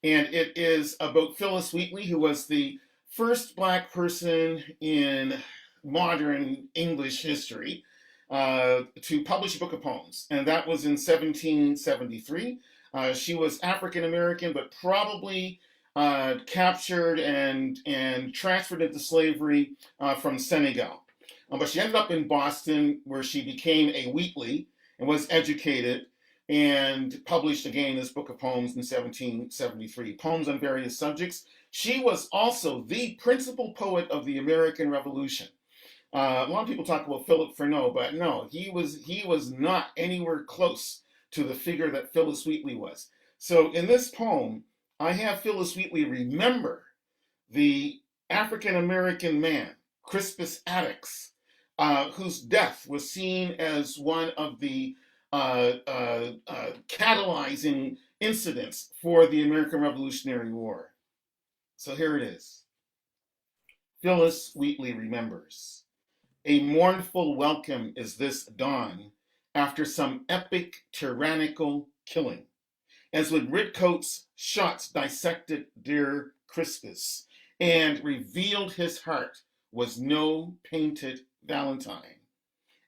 and it is about Phyllis Wheatley, who was the first Black person in modern English history to publish a book of poems, and that was in 1773. She was African American, but probably captured and transferred into slavery from Senegal. But she ended up in Boston, where she became a Wheatley and was educated and published again this book of poems in 1773, poems on various subjects. She was also the principal poet of the American Revolution. A lot of people talk about Philip Freneau, but no, he was not anywhere close to the figure that Phyllis Wheatley was. So in this poem, I have Phyllis Wheatley remember the African-American man, Crispus Attucks, whose death was seen as one of the catalyzing incidents for the American Revolutionary War. So here it is. Phyllis Wheatley remembers. A mournful welcome is this dawn after some epic tyrannical killing, as with redcoats shots dissected dear Crispus and revealed his heart was no painted valentine.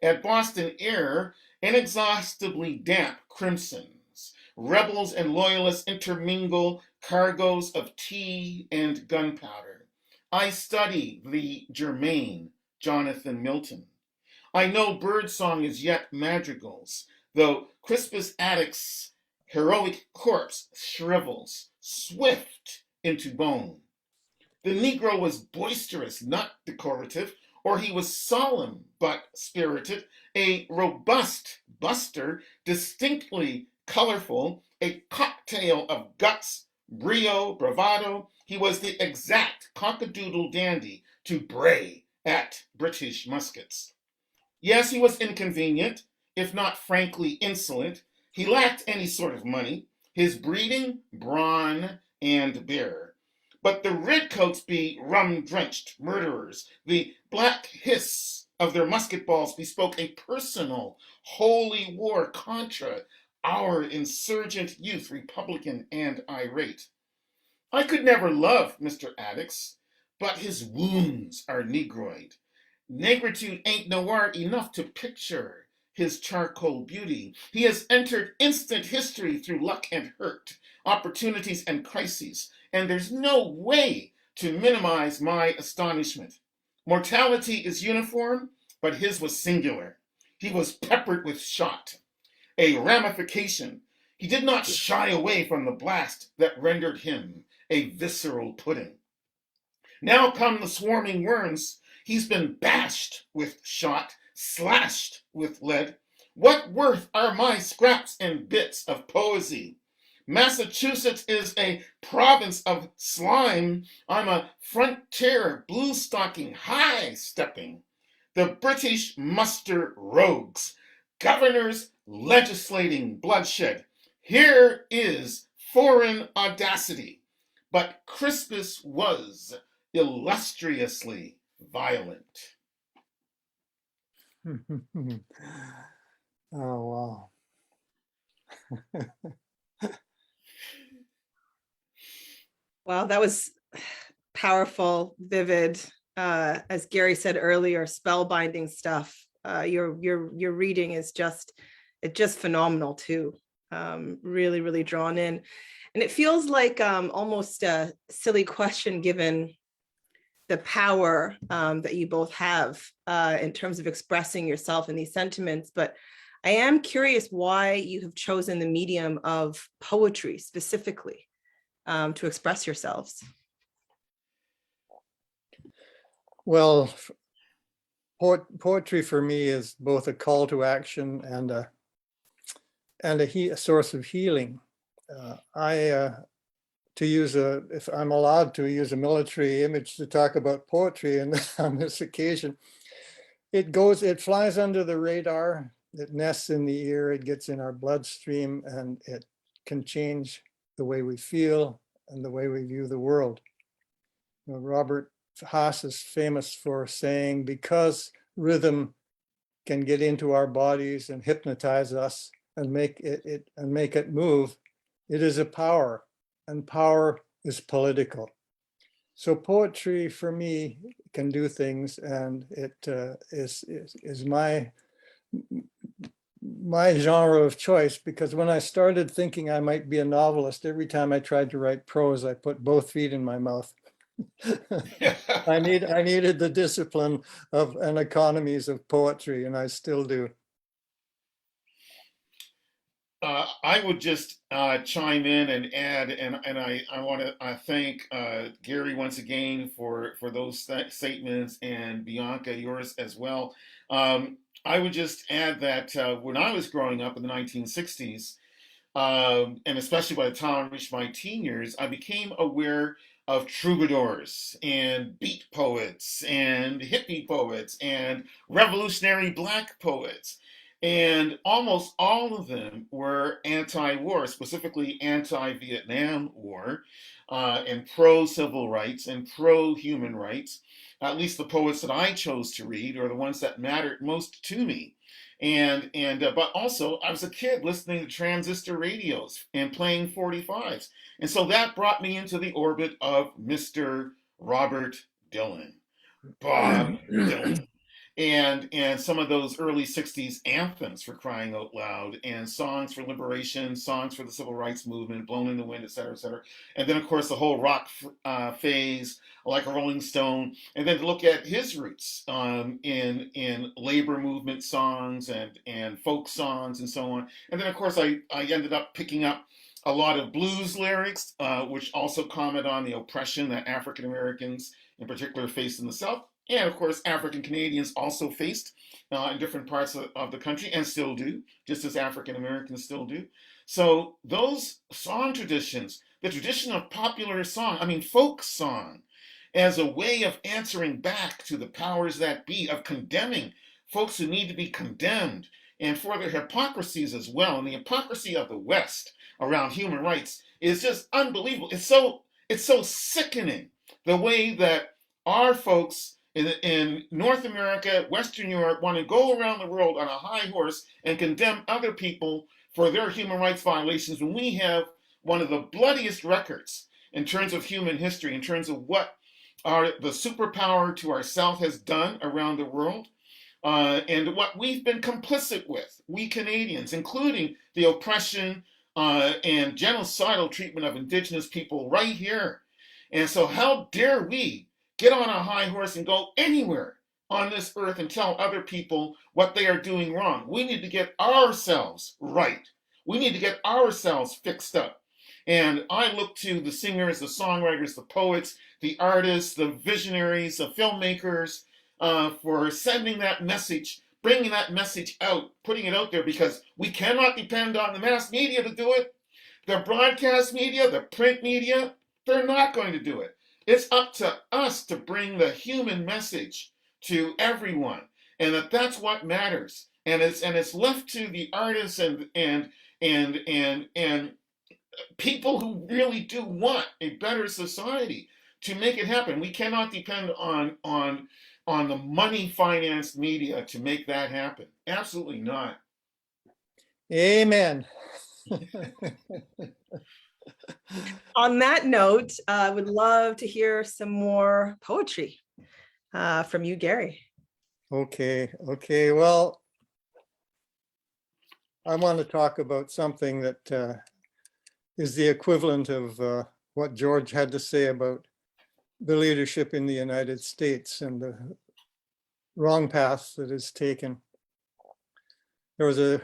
At Boston air, inexhaustibly damp crimsons, rebels and loyalists intermingle cargoes of tea and gunpowder. I study the Germain, Jonathan Milton. I know birdsong is yet madrigals, though Crispus Attucks' heroic corpse shrivels, swift into bone. The Negro was boisterous, not decorative, or he was solemn but spirited, a robust buster, distinctly colorful, a cocktail of guts, brio, bravado. He was the exact cockadoodle dandy to bray at British muskets. Yes, he was inconvenient, if not frankly insolent. He lacked any sort of money. His breeding, brawn and bear. But the redcoats be rum-drenched murderers. The black hiss of their musket balls bespoke a personal, holy war contra our insurgent youth, Republican and irate. I could never love Mr. Attucks, but his wounds are negroid. Negritude ain't noir enough to picture his charcoal beauty. He has entered instant history through luck and hurt, opportunities and crises, and there's no way to minimize my astonishment. Mortality is uniform, but his was singular. He was peppered with shot, a ramification. He did not shy away from the blast that rendered him a visceral pudding. Now come the swarming worms. He's been bashed with shot, slashed with lead. What worth are my scraps and bits of poesy? Massachusetts is a province of slime. I'm a frontier blue-stocking, high-stepping. The British muster rogues, governors legislating bloodshed. Here is foreign audacity. But Crispus was illustriously violent. Oh, wow. Wow, that was powerful, vivid. As Gary said earlier, spellbinding stuff. Your reading is just phenomenal too. Really, really drawn in. And it feels like almost a silly question given the power that you both have in terms of expressing yourself in these sentiments. But I am curious why you have chosen the medium of poetry specifically to express yourselves. Well, poetry for me is both a call to action and a source of healing. If I'm allowed to use a military image to talk about poetry, and on this occasion, it flies under the radar, it nests in the ear, it gets in our bloodstream, and it can change the way we feel and the way we view the world. You know, Robert Haas is famous for saying, because rhythm can get into our bodies and hypnotize us and make it move, it is a power, and power is political. So poetry for me can do things, and it is my genre of choice, because when I started thinking I might be a novelist, every time I tried to write prose, I put both feet in my mouth. I needed the discipline of and economies of poetry, and I still do. I would just chime in and add, and I want to thank Gary once again for those statements, and Bianca, yours as well. I would just add that when I was growing up in the 1960s, and especially by the time I reached my teen years, I became aware of troubadours and beat poets and hippie poets and revolutionary black poets. And almost all of them were anti war, specifically anti Vietnam War, and pro civil rights and pro human rights. At least the poets that I chose to read are the ones that mattered most to me. But also I was a kid listening to transistor radios and playing 45s, and so that brought me into the orbit of Mr. Robert Dylan, Bob Dylan, and some of those early 60s anthems, for crying out loud, and songs for liberation, songs for the civil rights movement, Blown in the Wind, et cetera, et cetera. And then of course the whole rock phase, like a Rolling Stone, and then to look at his roots in labor movement songs and folk songs and so on. And then of course I ended up picking up a lot of blues lyrics, which also comment on the oppression that African Americans in particular faced in the South. And of course, African Canadians also faced in different parts of the country, and still do, just as African Americans still do. So those song traditions, the tradition of popular song, I mean folk song, as a way of answering back to the powers that be, of condemning folks who need to be condemned, and for their hypocrisies as well. And the hypocrisy of the West around human rights is just unbelievable. It's so sickening, the way that our folks in North America, Western Europe, want to go around the world on a high horse and condemn other people for their human rights violations, when we have one of the bloodiest records in terms of human history, in terms of what the superpower to our South has done around the world, and what we've been complicit with, we Canadians, including the oppression and genocidal treatment of Indigenous people right here. And so how dare we get on a high horse and go anywhere on this earth and tell other people what they are doing wrong? We need to get ourselves right. We need to get ourselves fixed up. And I look to the singers, the songwriters, the poets, the artists, the visionaries, the filmmakers, for sending that message, bringing that message out, putting it out there, because we cannot depend on the mass media to do it. The broadcast media, the print media, they're not going to do it. It's up to us to bring the human message to everyone, and that's what matters. And it's left to the artists and people who really do want a better society to make it happen. We cannot depend on the money financed media to make that happen. Absolutely not. Amen. On that note, I would love to hear some more poetry from you, Gary. Okay. Well, I want to talk about something that is the equivalent of what George had to say about the leadership in the United States and the wrong path that is taken. There was a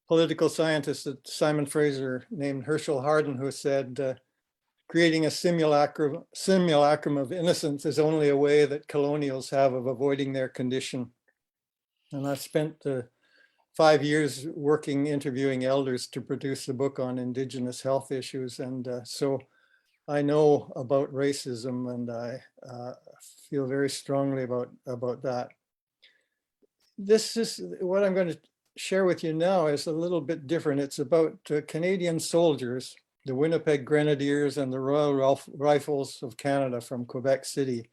political scientist at Simon Fraser named Herschel Hardin who said, creating a simulacrum of innocence is only a way that colonials have of avoiding their condition. And I've spent 5 years interviewing elders to produce a book on Indigenous health issues. And so I know about racism, and I feel very strongly about that. This is what I'm going to share with you now is a little bit different. It's about Canadian soldiers, the Winnipeg Grenadiers and the Royal Rifles of Canada from Quebec City,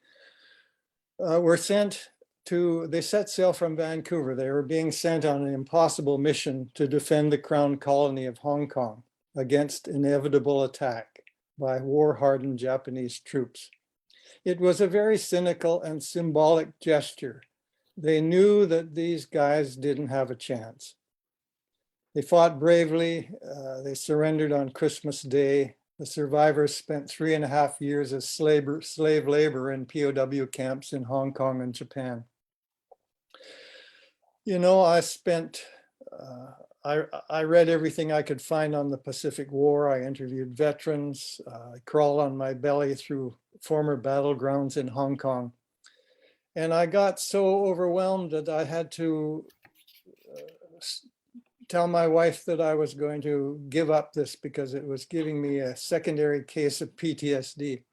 were sent to, they set sail from Vancouver. They were being sent on an impossible mission to defend the Crown Colony of Hong Kong against inevitable attack by war-hardened Japanese troops. It was a very cynical and symbolic gesture. They knew that these guys didn't have a chance. They fought bravely. They surrendered on Christmas Day. The survivors spent 3.5 years as slave labor in POW camps in Hong Kong and Japan. You know, I read everything I could find on the Pacific War. I interviewed veterans. I crawled on my belly through former battlegrounds in Hong Kong. And I got so overwhelmed that I had to tell my wife that I was going to give up this because it was giving me a secondary case of PTSD.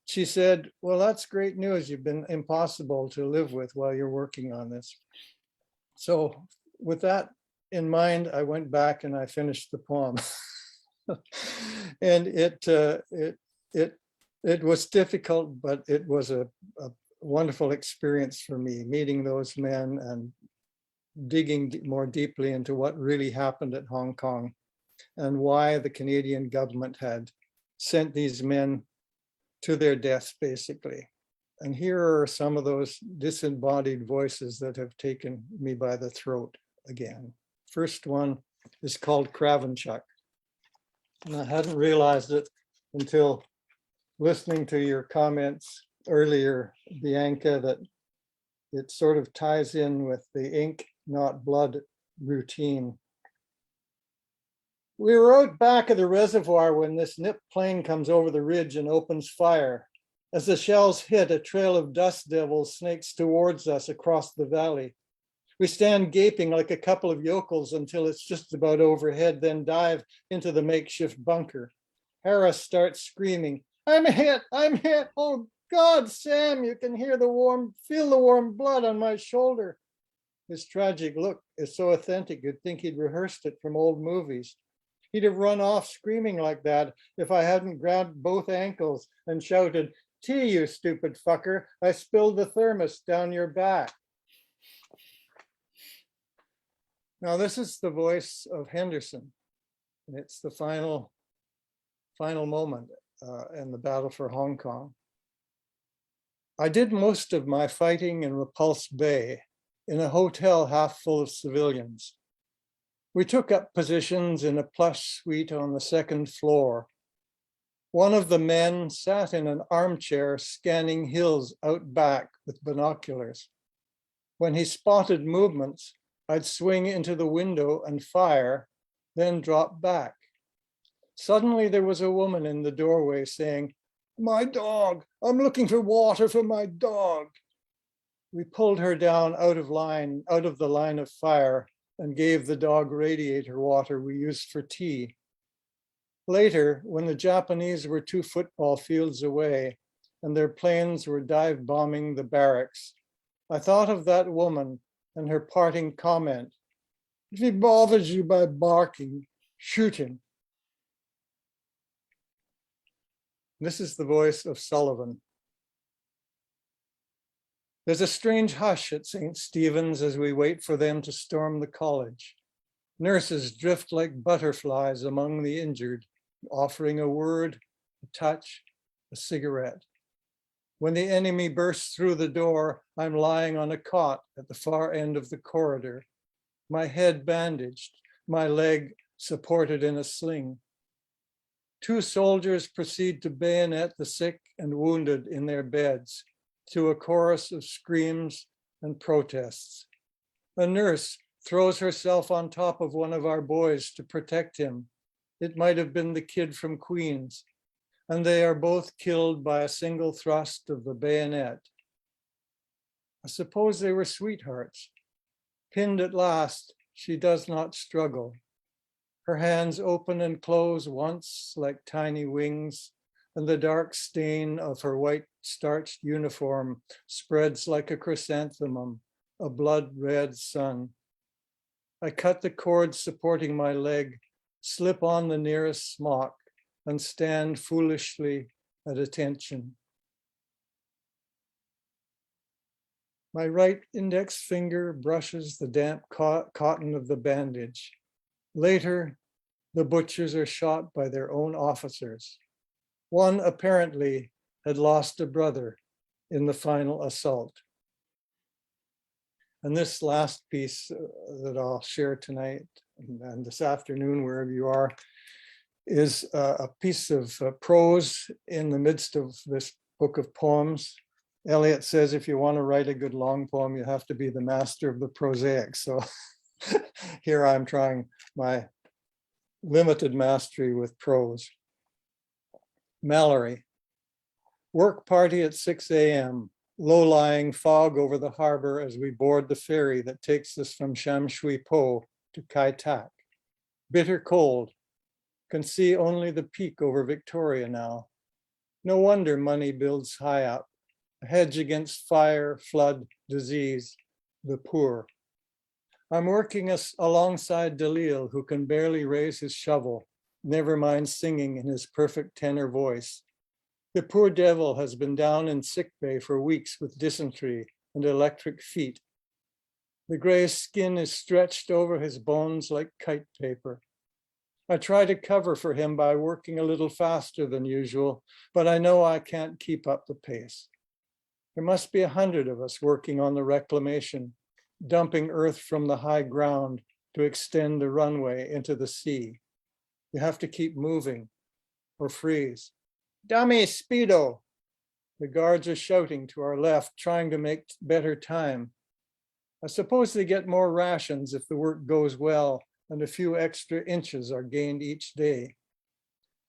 She said, well, that's great news. You've been impossible to live with while you're working on this. So with that in mind, I went back and I finished the poem. And it was difficult, but it was a wonderful experience for me, meeting those men and digging more deeply into what really happened at Hong Kong and why the Canadian government had sent these men to their deaths, basically. And here are some of those disembodied voices that have taken me by the throat again. First one is called Kravenchuk. And I hadn't realized it until listening to your comments earlier, Bianca, that it sort of ties in with the ink, not blood routine. We were out back of the reservoir when this Nip plane comes over the ridge and opens fire. As the shells hit, a trail of dust devils snakes towards us across the valley. We stand gaping like a couple of yokels until it's just about overhead, then dive into the makeshift bunker. Harris starts screaming, I'm hit, oh God, Sam, you can feel the warm blood on my shoulder. His tragic look is so authentic, you'd think he'd rehearsed it from old movies. He'd have run off screaming like that if I hadn't grabbed both ankles and shouted, tea, you stupid fucker, I spilled the thermos down your back. Now this is the voice of Henderson. And it's the final moment in the battle for Hong Kong. I did most of my fighting in Repulse Bay in a hotel half full of civilians. We took up positions in a plush suite on the second floor. One of the men sat in an armchair scanning hills out back with binoculars. When he spotted movements, I'd swing into the window and fire, then drop back. Suddenly there was a woman in the doorway saying, my dog, I'm looking for water for my dog. We pulled her down out of the line of fire and gave the dog radiator water we used for tea. Later, when the Japanese were 2 football fields away and their planes were dive bombing the barracks, I thought of that woman and her parting comment, if he bothers you by barking, shoot him. This is the voice of Sullivan. There's a strange hush at St. Stephen's as we wait for them to storm the college. Nurses drift like butterflies among the injured, offering a word, a touch, a cigarette. When the enemy bursts through the door, I'm lying on a cot at the far end of the corridor, my head bandaged, my leg supported in a sling. 2 soldiers proceed to bayonet the sick and wounded in their beds, to a chorus of screams and protests. A nurse throws herself on top of one of our boys to protect him. It might have been the kid from Queens, and they are both killed by a single thrust of the bayonet. I suppose they were sweethearts. Pinned at last, she does not struggle. Her hands open and close once like tiny wings, and the dark stain of her white starched uniform spreads like a chrysanthemum, a blood-red sun. I cut the cord supporting my leg, slip on the nearest smock, and stand foolishly at attention. My right index finger brushes the damp cotton of the bandage. Later, the butchers are shot by their own officers. One apparently had lost a brother in the final assault. And this last piece that I'll share tonight and this afternoon, wherever you are, is a piece of prose in the midst of this book of poems. Elliot says if you want to write a good long poem, you have to be the master of the prosaic. So here I'm trying my limited mastery with prose. Mallory. Work party at 6 a.m. low-lying fog over the harbor as we board the ferry that takes us from Sham Shui Po to Kai Tak. Bitter cold, can see only the peak over Victoria now. No wonder money builds high up, a hedge against fire, flood, disease, the poor. I'm working alongside Dalil, who can barely raise his shovel, never mind singing in his perfect tenor voice. The poor devil has been down in sickbay for weeks with dysentery and electric feet. The gray skin is stretched over his bones like kite paper. I try to cover for him by working a little faster than usual, but I know I can't keep up the pace. There must be 100 of us working on the reclamation, dumping earth from the high ground to extend the runway into the sea. You have to keep moving or freeze. Dummy, speedo! The guards are shouting to our left, trying to make better time. I suppose they get more rations if the work goes well, and a few extra inches are gained each day.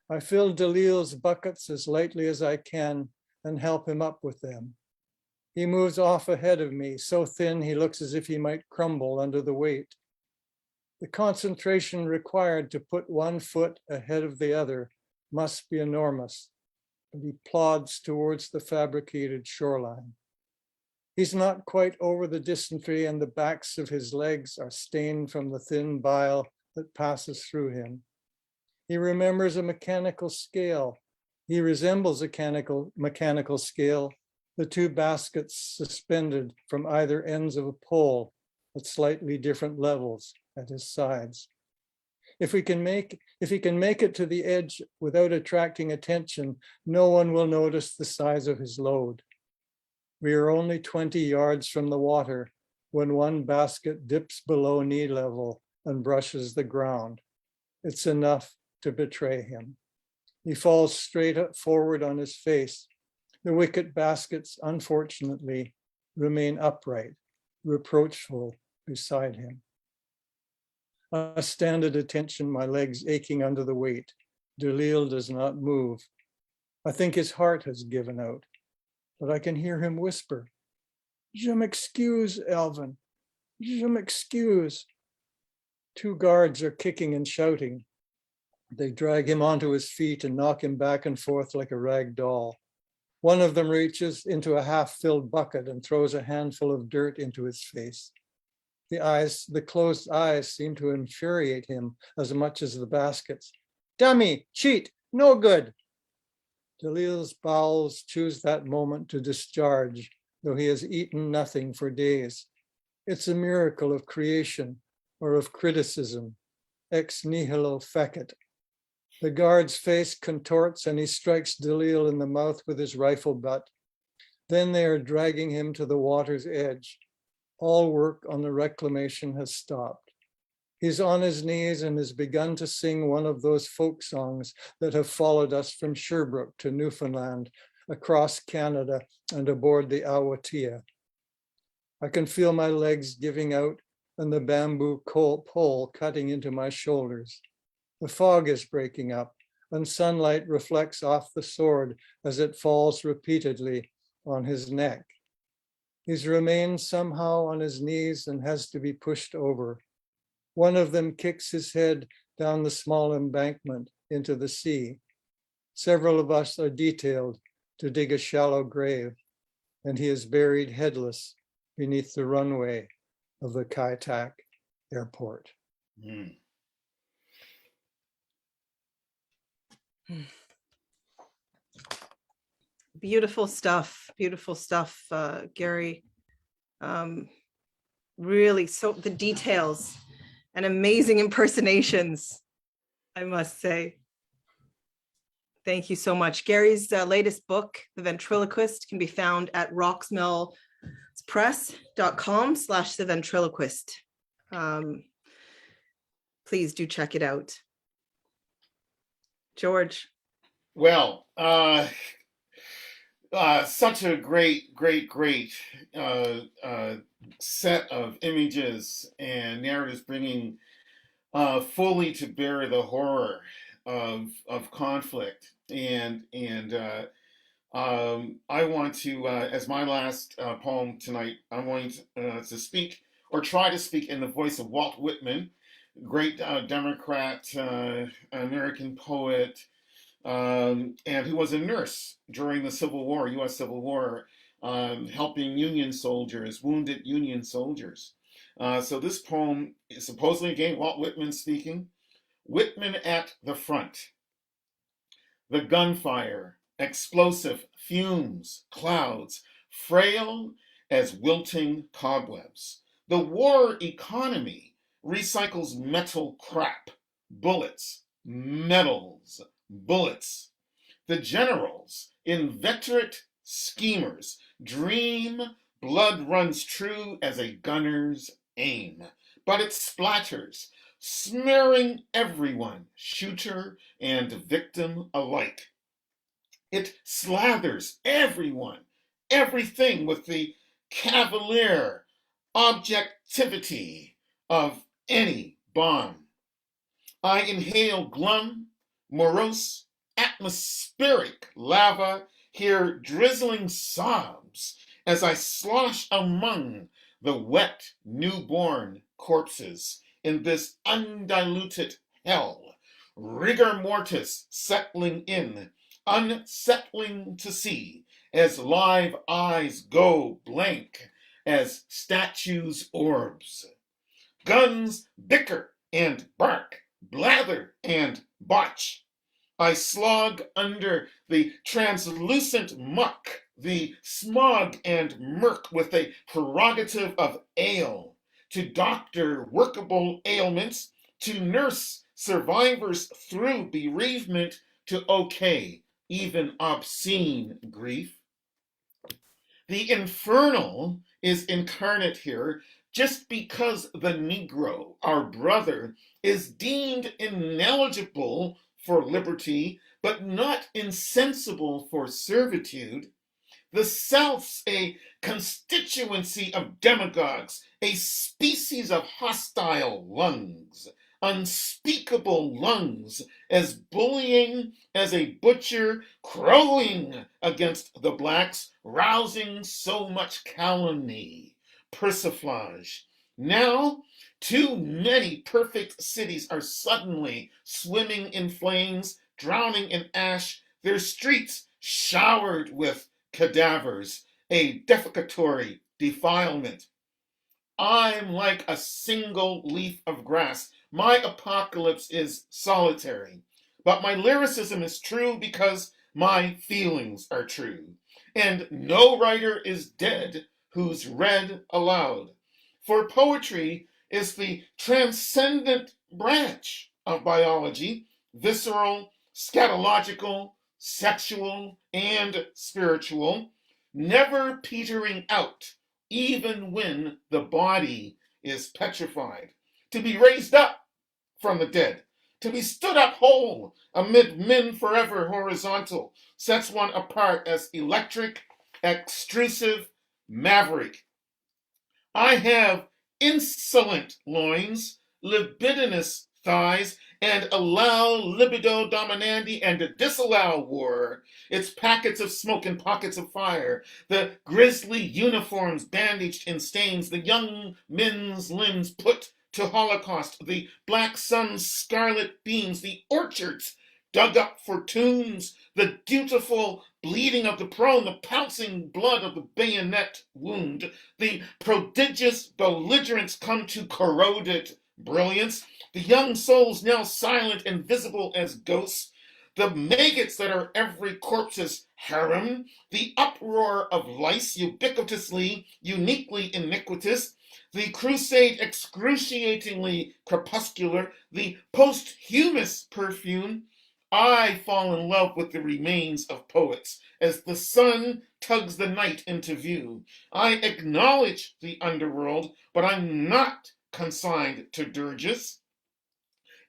I fill Dalil's buckets as lightly as I can and help him up with them. He moves off ahead of me, so thin he looks as if he might crumble under the weight. The concentration required to put one foot ahead of the other must be enormous, and he plods towards the fabricated shoreline. He's not quite over the dysentery, and the backs of his legs are stained from the thin bile that passes through him. He remembers a mechanical scale. He resembles a mechanical scale, the two baskets suspended from either ends of a pole at slightly different levels at his sides. If he can make it to the edge without attracting attention, no one will notice the size of his load. We are only 20 yards from the water when one basket dips below knee level and brushes the ground. It's enough to betray him. He falls straight up forward on his face. The wicket baskets, unfortunately, remain upright, reproachful beside him. I stand at attention, my legs aching under the weight. Dalil does not move. I think his heart has given out, but I can hear him whisper, "Je m'excuse, Alvin, je m'excuse." Two guards are kicking and shouting. They drag him onto his feet and knock him back and forth like a rag doll. One of them reaches into a half-filled bucket and throws a handful of dirt into his face. The closed eyes seem to infuriate him as much as the baskets. "Dummy, cheat, no good." Dalil's bowels choose that moment to discharge, though he has eaten nothing for days. It's a miracle of creation or of criticism, ex nihilo fecit. The guard's face contorts and he strikes Dalil in the mouth with his rifle butt. Then they are dragging him to the water's edge. All work on the reclamation has stopped. He's on his knees and has begun to sing one of those folk songs that have followed us from Sherbrooke to Newfoundland, across Canada and aboard the Awatia. I can feel my legs giving out and the bamboo pole cutting into my shoulders. The fog is breaking up and sunlight reflects off the sword as it falls repeatedly on his neck. He's remained somehow on his knees and has to be pushed over. One of them kicks his head down the small embankment into the sea. Several of us are detailed to dig a shallow grave, and he is buried headless beneath the runway of the Kai Tak airport. Mm. Beautiful stuff, Gary. Really, so the details and amazing impersonations, I must say. Thank you so much. Gary's latest book, The Ventriloquist, can be found at roxmillpress.com/The Ventriloquist. Please do check it out. George. Well, such a great set of images and narratives bringing fully to bear the horror of conflict and I want to, as my last poem tonight, I'm going to speak or try to speak in the voice of Walt Whitman, great Democrat, American poet, and who was a nurse during the Civil War, U.S. Civil War, helping Union soldiers, wounded Union soldiers. So this poem is supposedly, again, Walt Whitman speaking. Whitman at the front. The gunfire, explosive fumes, clouds, frail as wilting cobwebs. The war economy recycles metal crap, bullets, metals, bullets. The generals, inveterate schemers, dream blood runs true as a gunner's aim, but it splatters, smearing everyone, shooter and victim alike. It slathers everyone, everything with the cavalier objectivity of any bomb. I inhale glum, morose, atmospheric lava, hear drizzling sobs as I slosh among the wet newborn corpses in this undiluted hell, rigor mortis settling in, unsettling to see, as live eyes go blank as statues' orbs. Guns bicker and bark, blather and botch. I slog under the translucent muck, the smog and murk with a prerogative of ale, to doctor workable ailments, to nurse survivors through bereavement, to okay even obscene grief. The infernal is incarnate here just because the Negro, our brother, is deemed ineligible for liberty, but not insensible for servitude. The South's a constituency of demagogues, a species of hostile lungs, unspeakable lungs, as bullying as a butcher crowing against the blacks, rousing so much calumny, persiflage. Now, too many perfect cities are suddenly swimming in flames, drowning in ash, their streets showered with cadavers, a defecatory defilement. I'm like a single leaf of grass. My apocalypse is solitary, but my lyricism is true because my feelings are true. And no writer is dead who's read aloud. For poetry is the transcendent branch of biology, visceral, scatological, sexual, and spiritual, never petering out, even when the body is petrified, to be raised up from the dead, to be stood up whole amid men forever horizontal, sets one apart as electric, extrusive, maverick. I have insolent loins, libidinous thighs, and allow libido dominandi and disallow war, its packets of smoke and pockets of fire, the grisly uniforms bandaged in stains, the young men's limbs put to holocaust, the black sun's scarlet beams, the orchards dug up for tombs, the dutiful bleeding of the prone, the pouncing blood of the bayonet wound, the prodigious belligerents come to corroded brilliance, the young souls now silent and visible as ghosts, the maggots that are every corpse's harem, the uproar of lice ubiquitously, uniquely iniquitous, the crusade excruciatingly crepuscular, the posthumous perfume. I fall in love with the remains of poets as the sun tugs the night into view. I acknowledge the underworld, but I'm not consigned to dirges.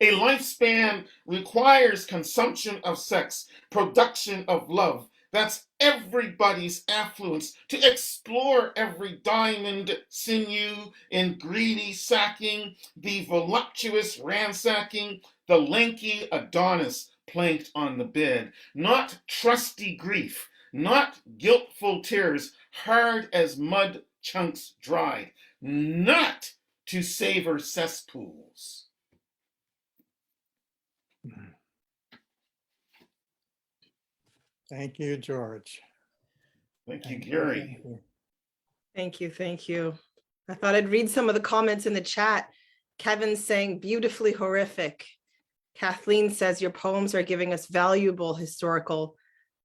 A lifespan requires consumption of sex, production of love. That's everybody's affluence, to explore every diamond sinew in greedy sacking, the voluptuous ransacking, the lanky Adonis planked on the bed, not trusty grief, not guiltful tears, hard as mud chunks dried, not to savor cesspools. Thank you, George. Thank you, Thank you, Gary. thank you. Thank you, thank you. I thought I'd read some of the comments in the chat. Kevin's saying beautifully horrific. Kathleen says your poems are giving us valuable historical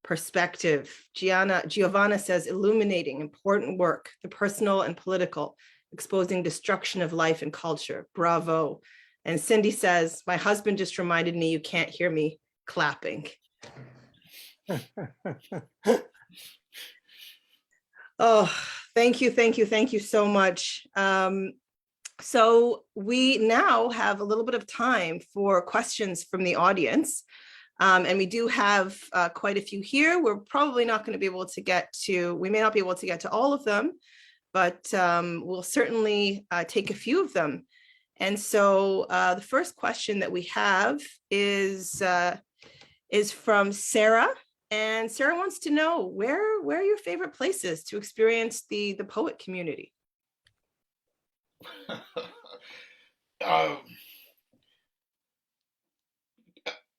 perspective. Giovanna says illuminating, important work, the personal and political, exposing destruction of life and culture. Bravo. And Cindy says, my husband just reminded me you can't hear me clapping. Oh, thank you, thank you, thank you so much. So we now have a little bit of time for questions from the audience. And we do have quite a few here. We're probably not going to be able to get to, we may not be able to get to all of them, but we'll certainly take a few of them. And so the first question that we have is from Sarah. And Sarah wants to know where are your favorite places to experience the poet community? All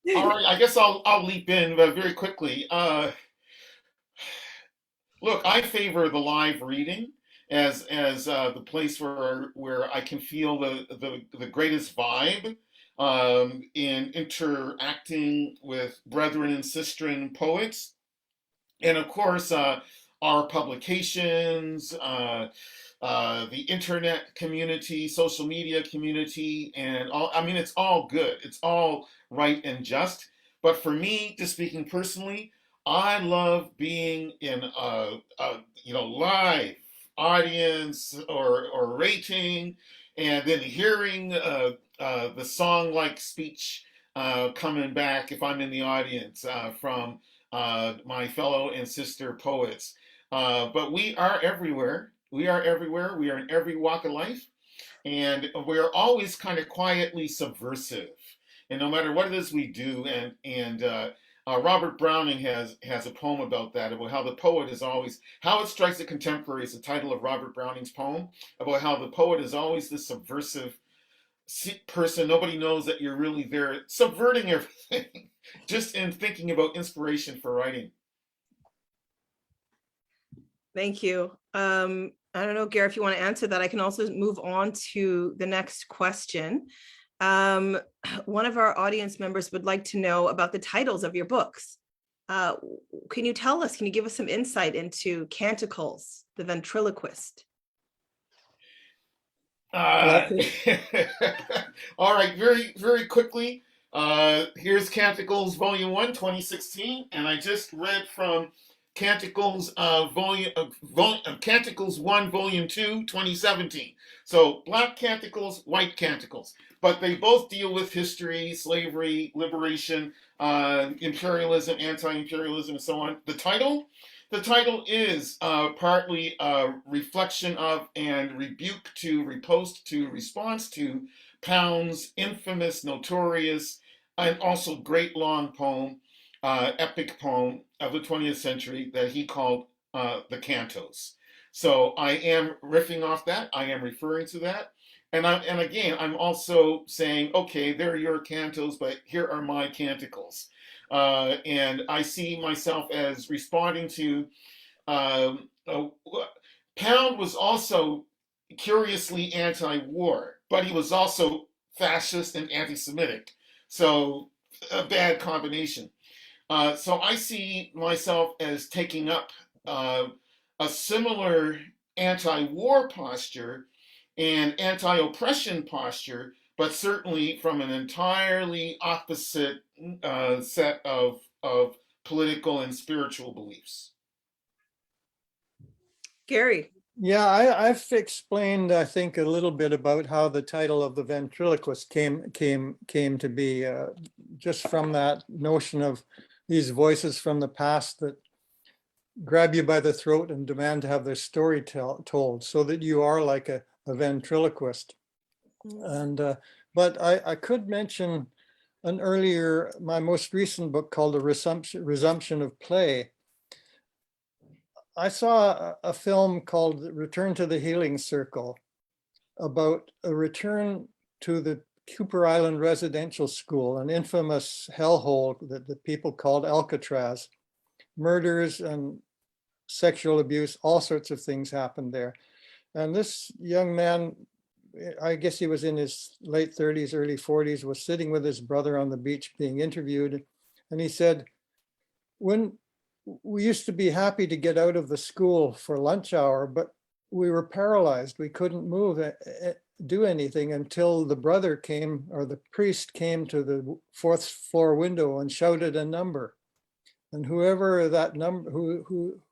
right, I guess I'll leap in very quickly. Look, I favor the live reading as the place where I can feel the greatest vibe in interacting with brethren and sistren poets, and of course our publications, the internet community, social media community, and all. I mean, it's all good. It's all right and just. But for me, just speaking personally, I love being in a live audience or rating, and then hearing the song-like speech coming back if I'm in the audience from my fellow and sister poets. But we are everywhere. We are everywhere. We are in every walk of life. And we're always kind of quietly subversive. And no matter what it is we do, and Robert Browning has a poem about that, about how the poet is always, how it strikes a contemporary is the title of Robert Browning's poem, about how the poet is always the subversive person. Nobody knows that you're really there subverting everything, just in thinking about inspiration for writing. Thank you. I don't know, Gary, if you want to answer that. I can also move on to the next question. One of our audience members would like to know about the titles of your books. Can you tell us, can you give us some insight into Canticles, The Ventriloquist? All right, very, very quickly. Here's Canticles Volume 1, 2016, and I just read from Canticles Canticles 1, Volume 2, 2017. So black canticles, white canticles, but they both deal with history, slavery, liberation, imperialism, anti-imperialism, and so on. The title is partly a reflection of and rebuke to, riposte to, response to Pound's infamous, notorious, and also great long poem, epic poem of the 20th century that he called the Cantos. So I am riffing off that. I am referring to that. And again, I'm also saying, okay, there are your cantos, but here are my canticles. And I see myself as responding to Pound was also curiously anti-war, but he was also fascist and anti-Semitic. So a bad combination. So I see myself as taking up a similar anti-war posture and anti-oppression posture, but certainly from an entirely opposite set of political and spiritual beliefs. Gary. Yeah, I've explained, I think, a little bit about how the title of The Ventriloquist came to be, just from that notion of these voices from the past that grab you by the throat and demand to have their story told, so that you are like a ventriloquist. And but I could mention my most recent book called The Resumption of Play, I saw a film called Return to the Healing Circle about a return to the Cooper Island Residential School, an infamous hellhole that the people called Alcatraz. Murders and sexual abuse, all sorts of things happened there. And this young man, I guess he was in his late 30s, early 40s, was sitting with his brother on the beach being interviewed. And he said, when we used to be happy to get out of the school for lunch hour, but we were paralyzed. We couldn't move, do anything until the brother came, or the priest came to the fourth floor window and shouted a number. And whoever that number,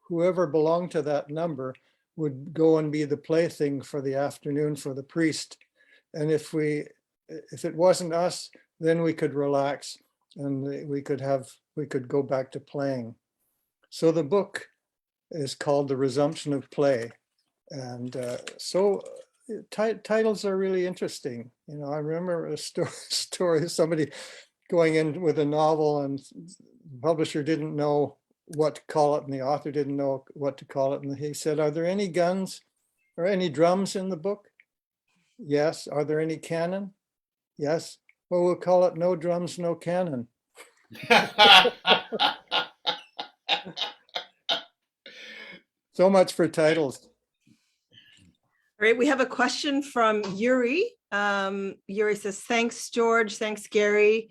whoever belonged to that number would go and be the plaything for the afternoon for the priest. And if it wasn't us, then we could relax and we could go back to playing. So the book is called The Resumption of Play. And titles are really interesting. You know, I remember a story of somebody going in with a novel and the publisher didn't know what to call it and the author didn't know what to call it. And he said, "Are there any guns or any drums in the book?" "Yes." "Are there any cannon?" "Yes." "Well, we'll call it No Drums, No Cannon." So much for titles. All right, we have a question from Yuri. Yuri says, "Thanks, George. Thanks, Gary.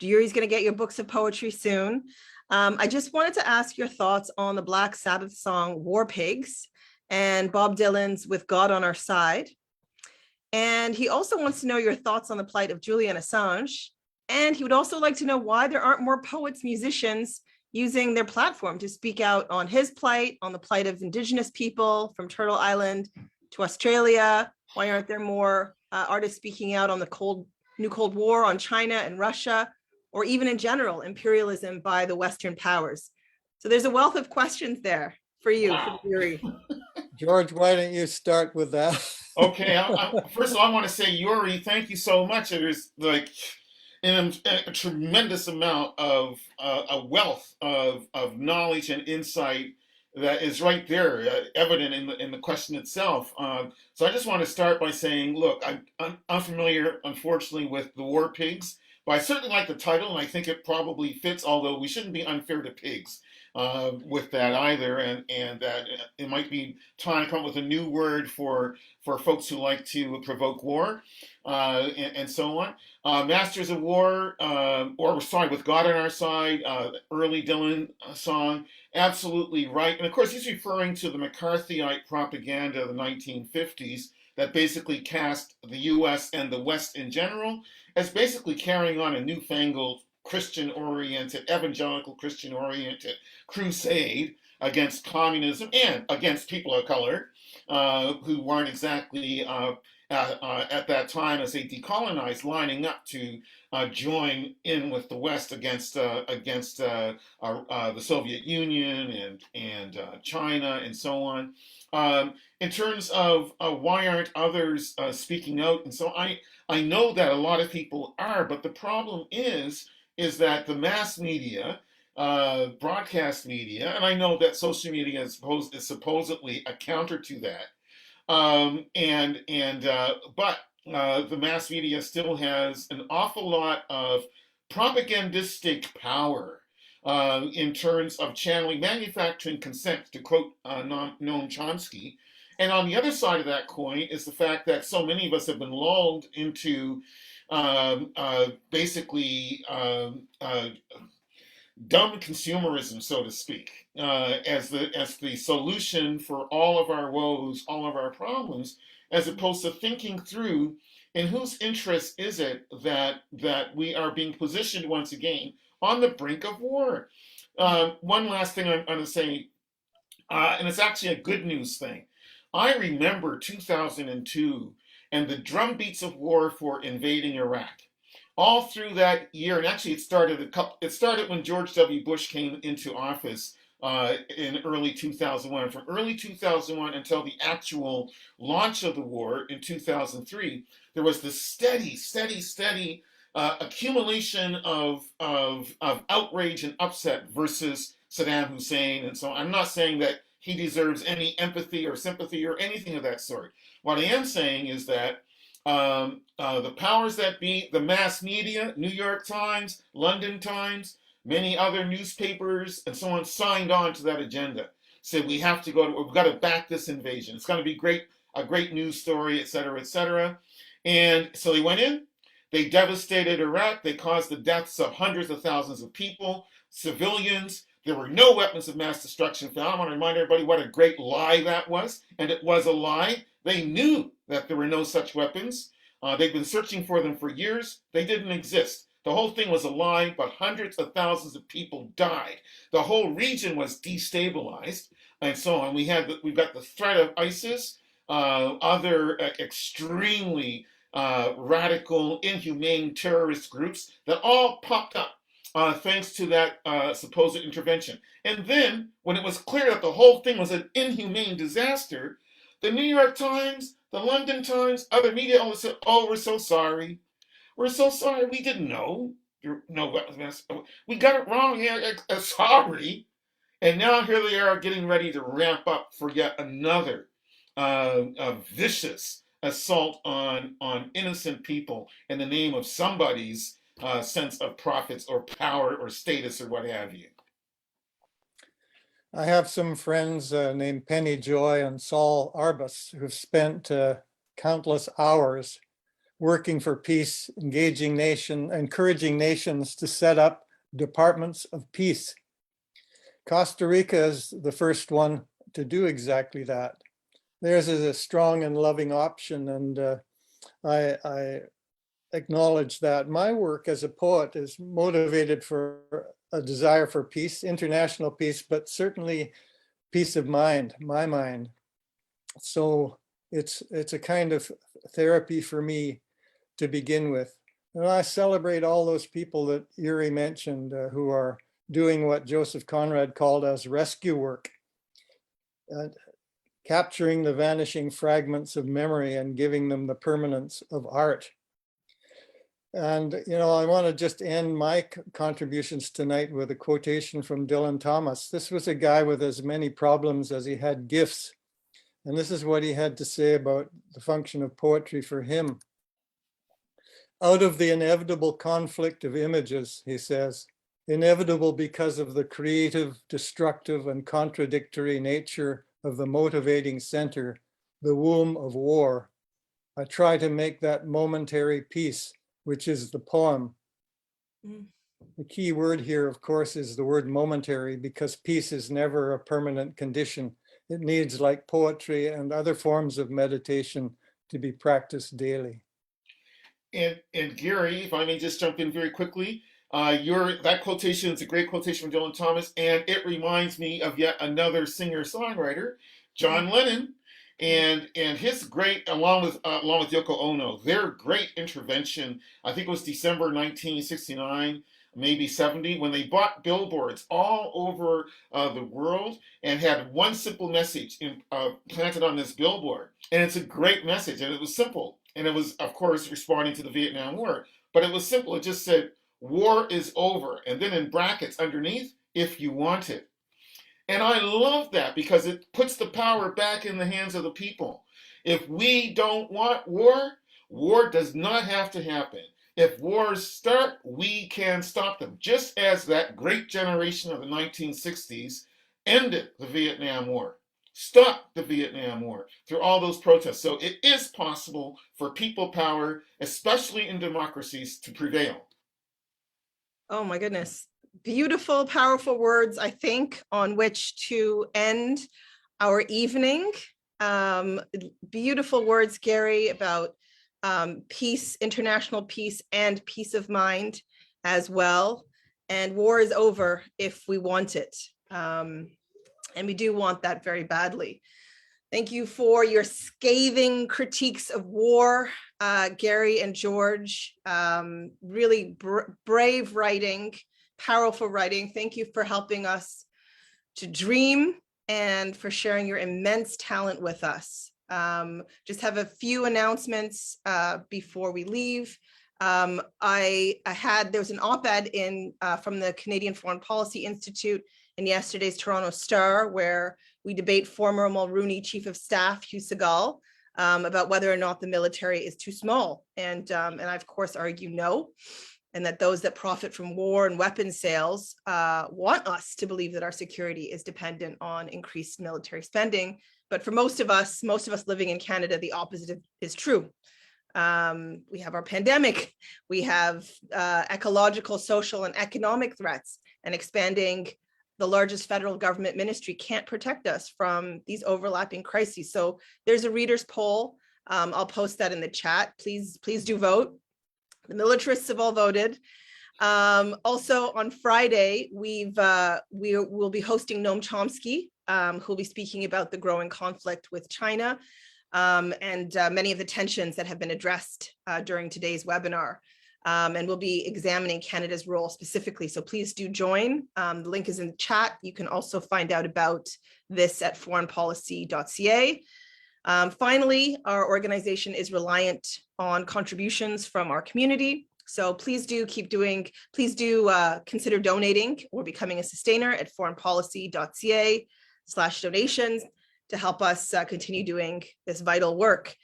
Yuri's going to get your books of poetry soon. I just wanted to ask your thoughts on the Black Sabbath song War Pigs and Bob Dylan's With God on Our Side. And he also wants to know your thoughts on the plight of Julian Assange. And he would also like to know why there aren't more poets, musicians using their platform to speak out on his plight, on the plight of Indigenous people from Turtle Island to Australia. Why aren't there more artists speaking out on the new Cold War, on China and Russia, or even in general, imperialism by the Western powers?" So there's a wealth of questions there for you, Wow. for Yuri. George, why don't you start with that? Okay, first of all, I want to say, Yuri, thank you so much. There's like a tremendous amount of a wealth of knowledge and insight that is right there, evident in the question itself. So I just want to start by saying, look, I'm unfamiliar, unfortunately, with the War Pigs, but I certainly like the title, and I think it probably fits, although we shouldn't be unfair to pigs with that either, and that it might be time to come up with a new word for folks who like to provoke war, and so on. Masters of War, With God on Our Side, early Dylan song, absolutely right. And of course, he's referring to the McCarthyite propaganda of the 1950s that basically cast the US and the West in general as basically carrying on a newfangled Christian-oriented, evangelical Christian-oriented crusade against communism and against people of color who weren't exactly at that time, as they decolonized, lining up to join in with the West against the Soviet Union and China and so on. In terms of why aren't others speaking out, and so I know that a lot of people are, but the problem is that the mass media, broadcast media, and I know that social media is supposedly a counter to that. But the mass media still has an awful lot of propagandistic power in terms of channeling, manufacturing consent, to quote Noam Chomsky. And on the other side of that coin is the fact that so many of us have been lulled into basically dumb consumerism, so to speak, as the solution for all of our woes, all of our problems, as opposed to thinking through in whose interest is it that we are being positioned once again on the brink of war. One last thing I'm going to say, and it's actually a good news thing. I remember 2002 and the drumbeats of war for invading Iraq. All through that year, and actually it started when George W. Bush came into office in early 2001. From early 2001 until the actual launch of the war in 2003, there was this steady accumulation of outrage and upset versus Saddam Hussein. And so I'm not saying that he deserves any empathy or sympathy or anything of that sort. What I am saying is that the powers that be, the mass media, New York Times, London Times, many other newspapers, and so on, signed on to that agenda. Said we've got to back this invasion. It's going to be great, a great news story, et cetera, et cetera. And so they went in, they devastated Iraq, they caused the deaths of hundreds of thousands of people, civilians. There were no weapons of mass destruction found. I want to remind everybody what a great lie that was. And it was a lie. They knew that there were no such weapons. They've been searching for them for years. They didn't exist. The whole thing was a lie, but hundreds of thousands of people died. The whole region was destabilized, and so on. We've got the threat of ISIS, other extremely radical, inhumane terrorist groups that all popped up thanks to that supposed intervention. And then, when it was clear that the whole thing was an inhumane disaster, the New York Times, the London Times, other media all said, "Oh, we're so sorry. We're so sorry. We didn't know. No weapons. We got it wrong. Yeah, sorry." And now here they are getting ready to ramp up for yet another vicious assault on innocent people in the name of somebody's sense of profits or power or status or what have you. I have some friends named Penny Joy and Saul Arbus who've spent countless hours working for peace, encouraging nations to set up departments of peace. Costa Rica is the first one to do exactly that. Theirs is a strong and loving option, and I acknowledge that. My work as a poet is motivated for a desire for peace, international peace, but certainly peace of mind, my mind. So it's a kind of therapy for me to begin with. And I celebrate all those people that Yuri mentioned who are doing what Joseph Conrad called as rescue work, capturing the vanishing fragments of memory and giving them the permanence of art. And, I want to just end my contributions tonight with a quotation from Dylan Thomas. This was a guy with as many problems as he had gifts. And this is what he had to say about the function of poetry for him. "Out of the inevitable conflict of images," he says, "inevitable because of the creative, destructive, and contradictory nature of the motivating center, the womb of war, I try to make that momentary peace, which is the poem." The key word here, of course, is the word momentary, because peace is never a permanent condition. It needs, like poetry and other forms of meditation, to be practiced daily. And Gary, if I may just jump in very quickly, that quotation is a great quotation from Dylan Thomas, and it reminds me of yet another singer-songwriter, John Lennon, and his great, along with Yoko Ono, their great intervention. I think it was December 1969, maybe 70, when they bought billboards all over the world and had one simple message planted on this billboard. And it's a great message, and it was simple. And it was, of course, responding to the Vietnam War. But it was simple. It just said, "War is over." And then in brackets underneath, "if you want it." And I love that because it puts the power back in the hands of the people. If we don't want war, war does not have to happen. If wars start, we can stop them. Just as that great generation of the 1960s ended the Vietnam War. Stop the Vietnam War through all those protests. So it is possible for people power, especially in democracies, to prevail. Oh my goodness. Beautiful, powerful words, I think, on which to end our evening. Beautiful words, Gary, about peace, international peace, and peace of mind as well. And war is over if we want it. And we do want that very badly. Thank you for your scathing critiques of war, Gary and George. Really brave writing, powerful writing. Thank you for helping us to dream and for sharing your immense talent with us. Just have a few announcements before we leave. There was an op-ed from the Canadian Foreign Policy Institute in yesterday's Toronto Star, where We debate former Mulrooney Chief of Staff Hugh Segal about whether or not the military is too small. And I, of course, argue no, and that those that profit from war and weapons sales want us to believe that our security is dependent on increased military spending. But for most of us living in Canada, the opposite is true. We have our pandemic, we have ecological, social, and economic threats, and expanding the largest federal government ministry can't protect us from these overlapping crises. So there's a reader's poll. I'll post that in the chat. Please do vote. The militarists have all voted. Also on Friday, we will be hosting Noam Chomsky, who will be speaking about the growing conflict with China and many of the tensions that have been addressed during today's webinar. And we'll be examining Canada's role specifically. So please do join. The link is in the chat. You can also find out about this at foreignpolicy.ca. Finally, our organization is reliant on contributions from our community. So please do consider donating or becoming a sustainer at foreignpolicy.ca/donations to help us continue doing this vital work.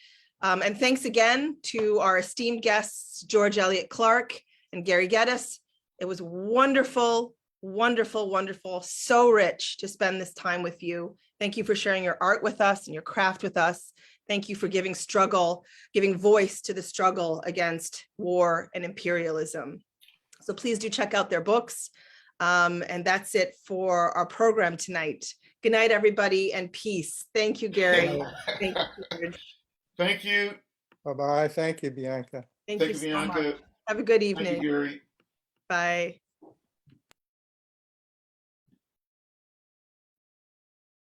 And thanks again to our esteemed guests, George Elliott Clarke and Gary Geddes. It was wonderful, wonderful, wonderful, so rich to spend this time with you. Thank you for sharing your art with us and your craft with us. Thank you for giving voice to the struggle against war and imperialism. So please do check out their books. And that's it for our program tonight. Good night, everybody, and peace. Thank you, Gary. Thank you, George. Thank you. Bye-bye. Thank you, Bianca. Thank Thank you you, so much. Bianca. Have a good Thank evening. you, Gary. Bye.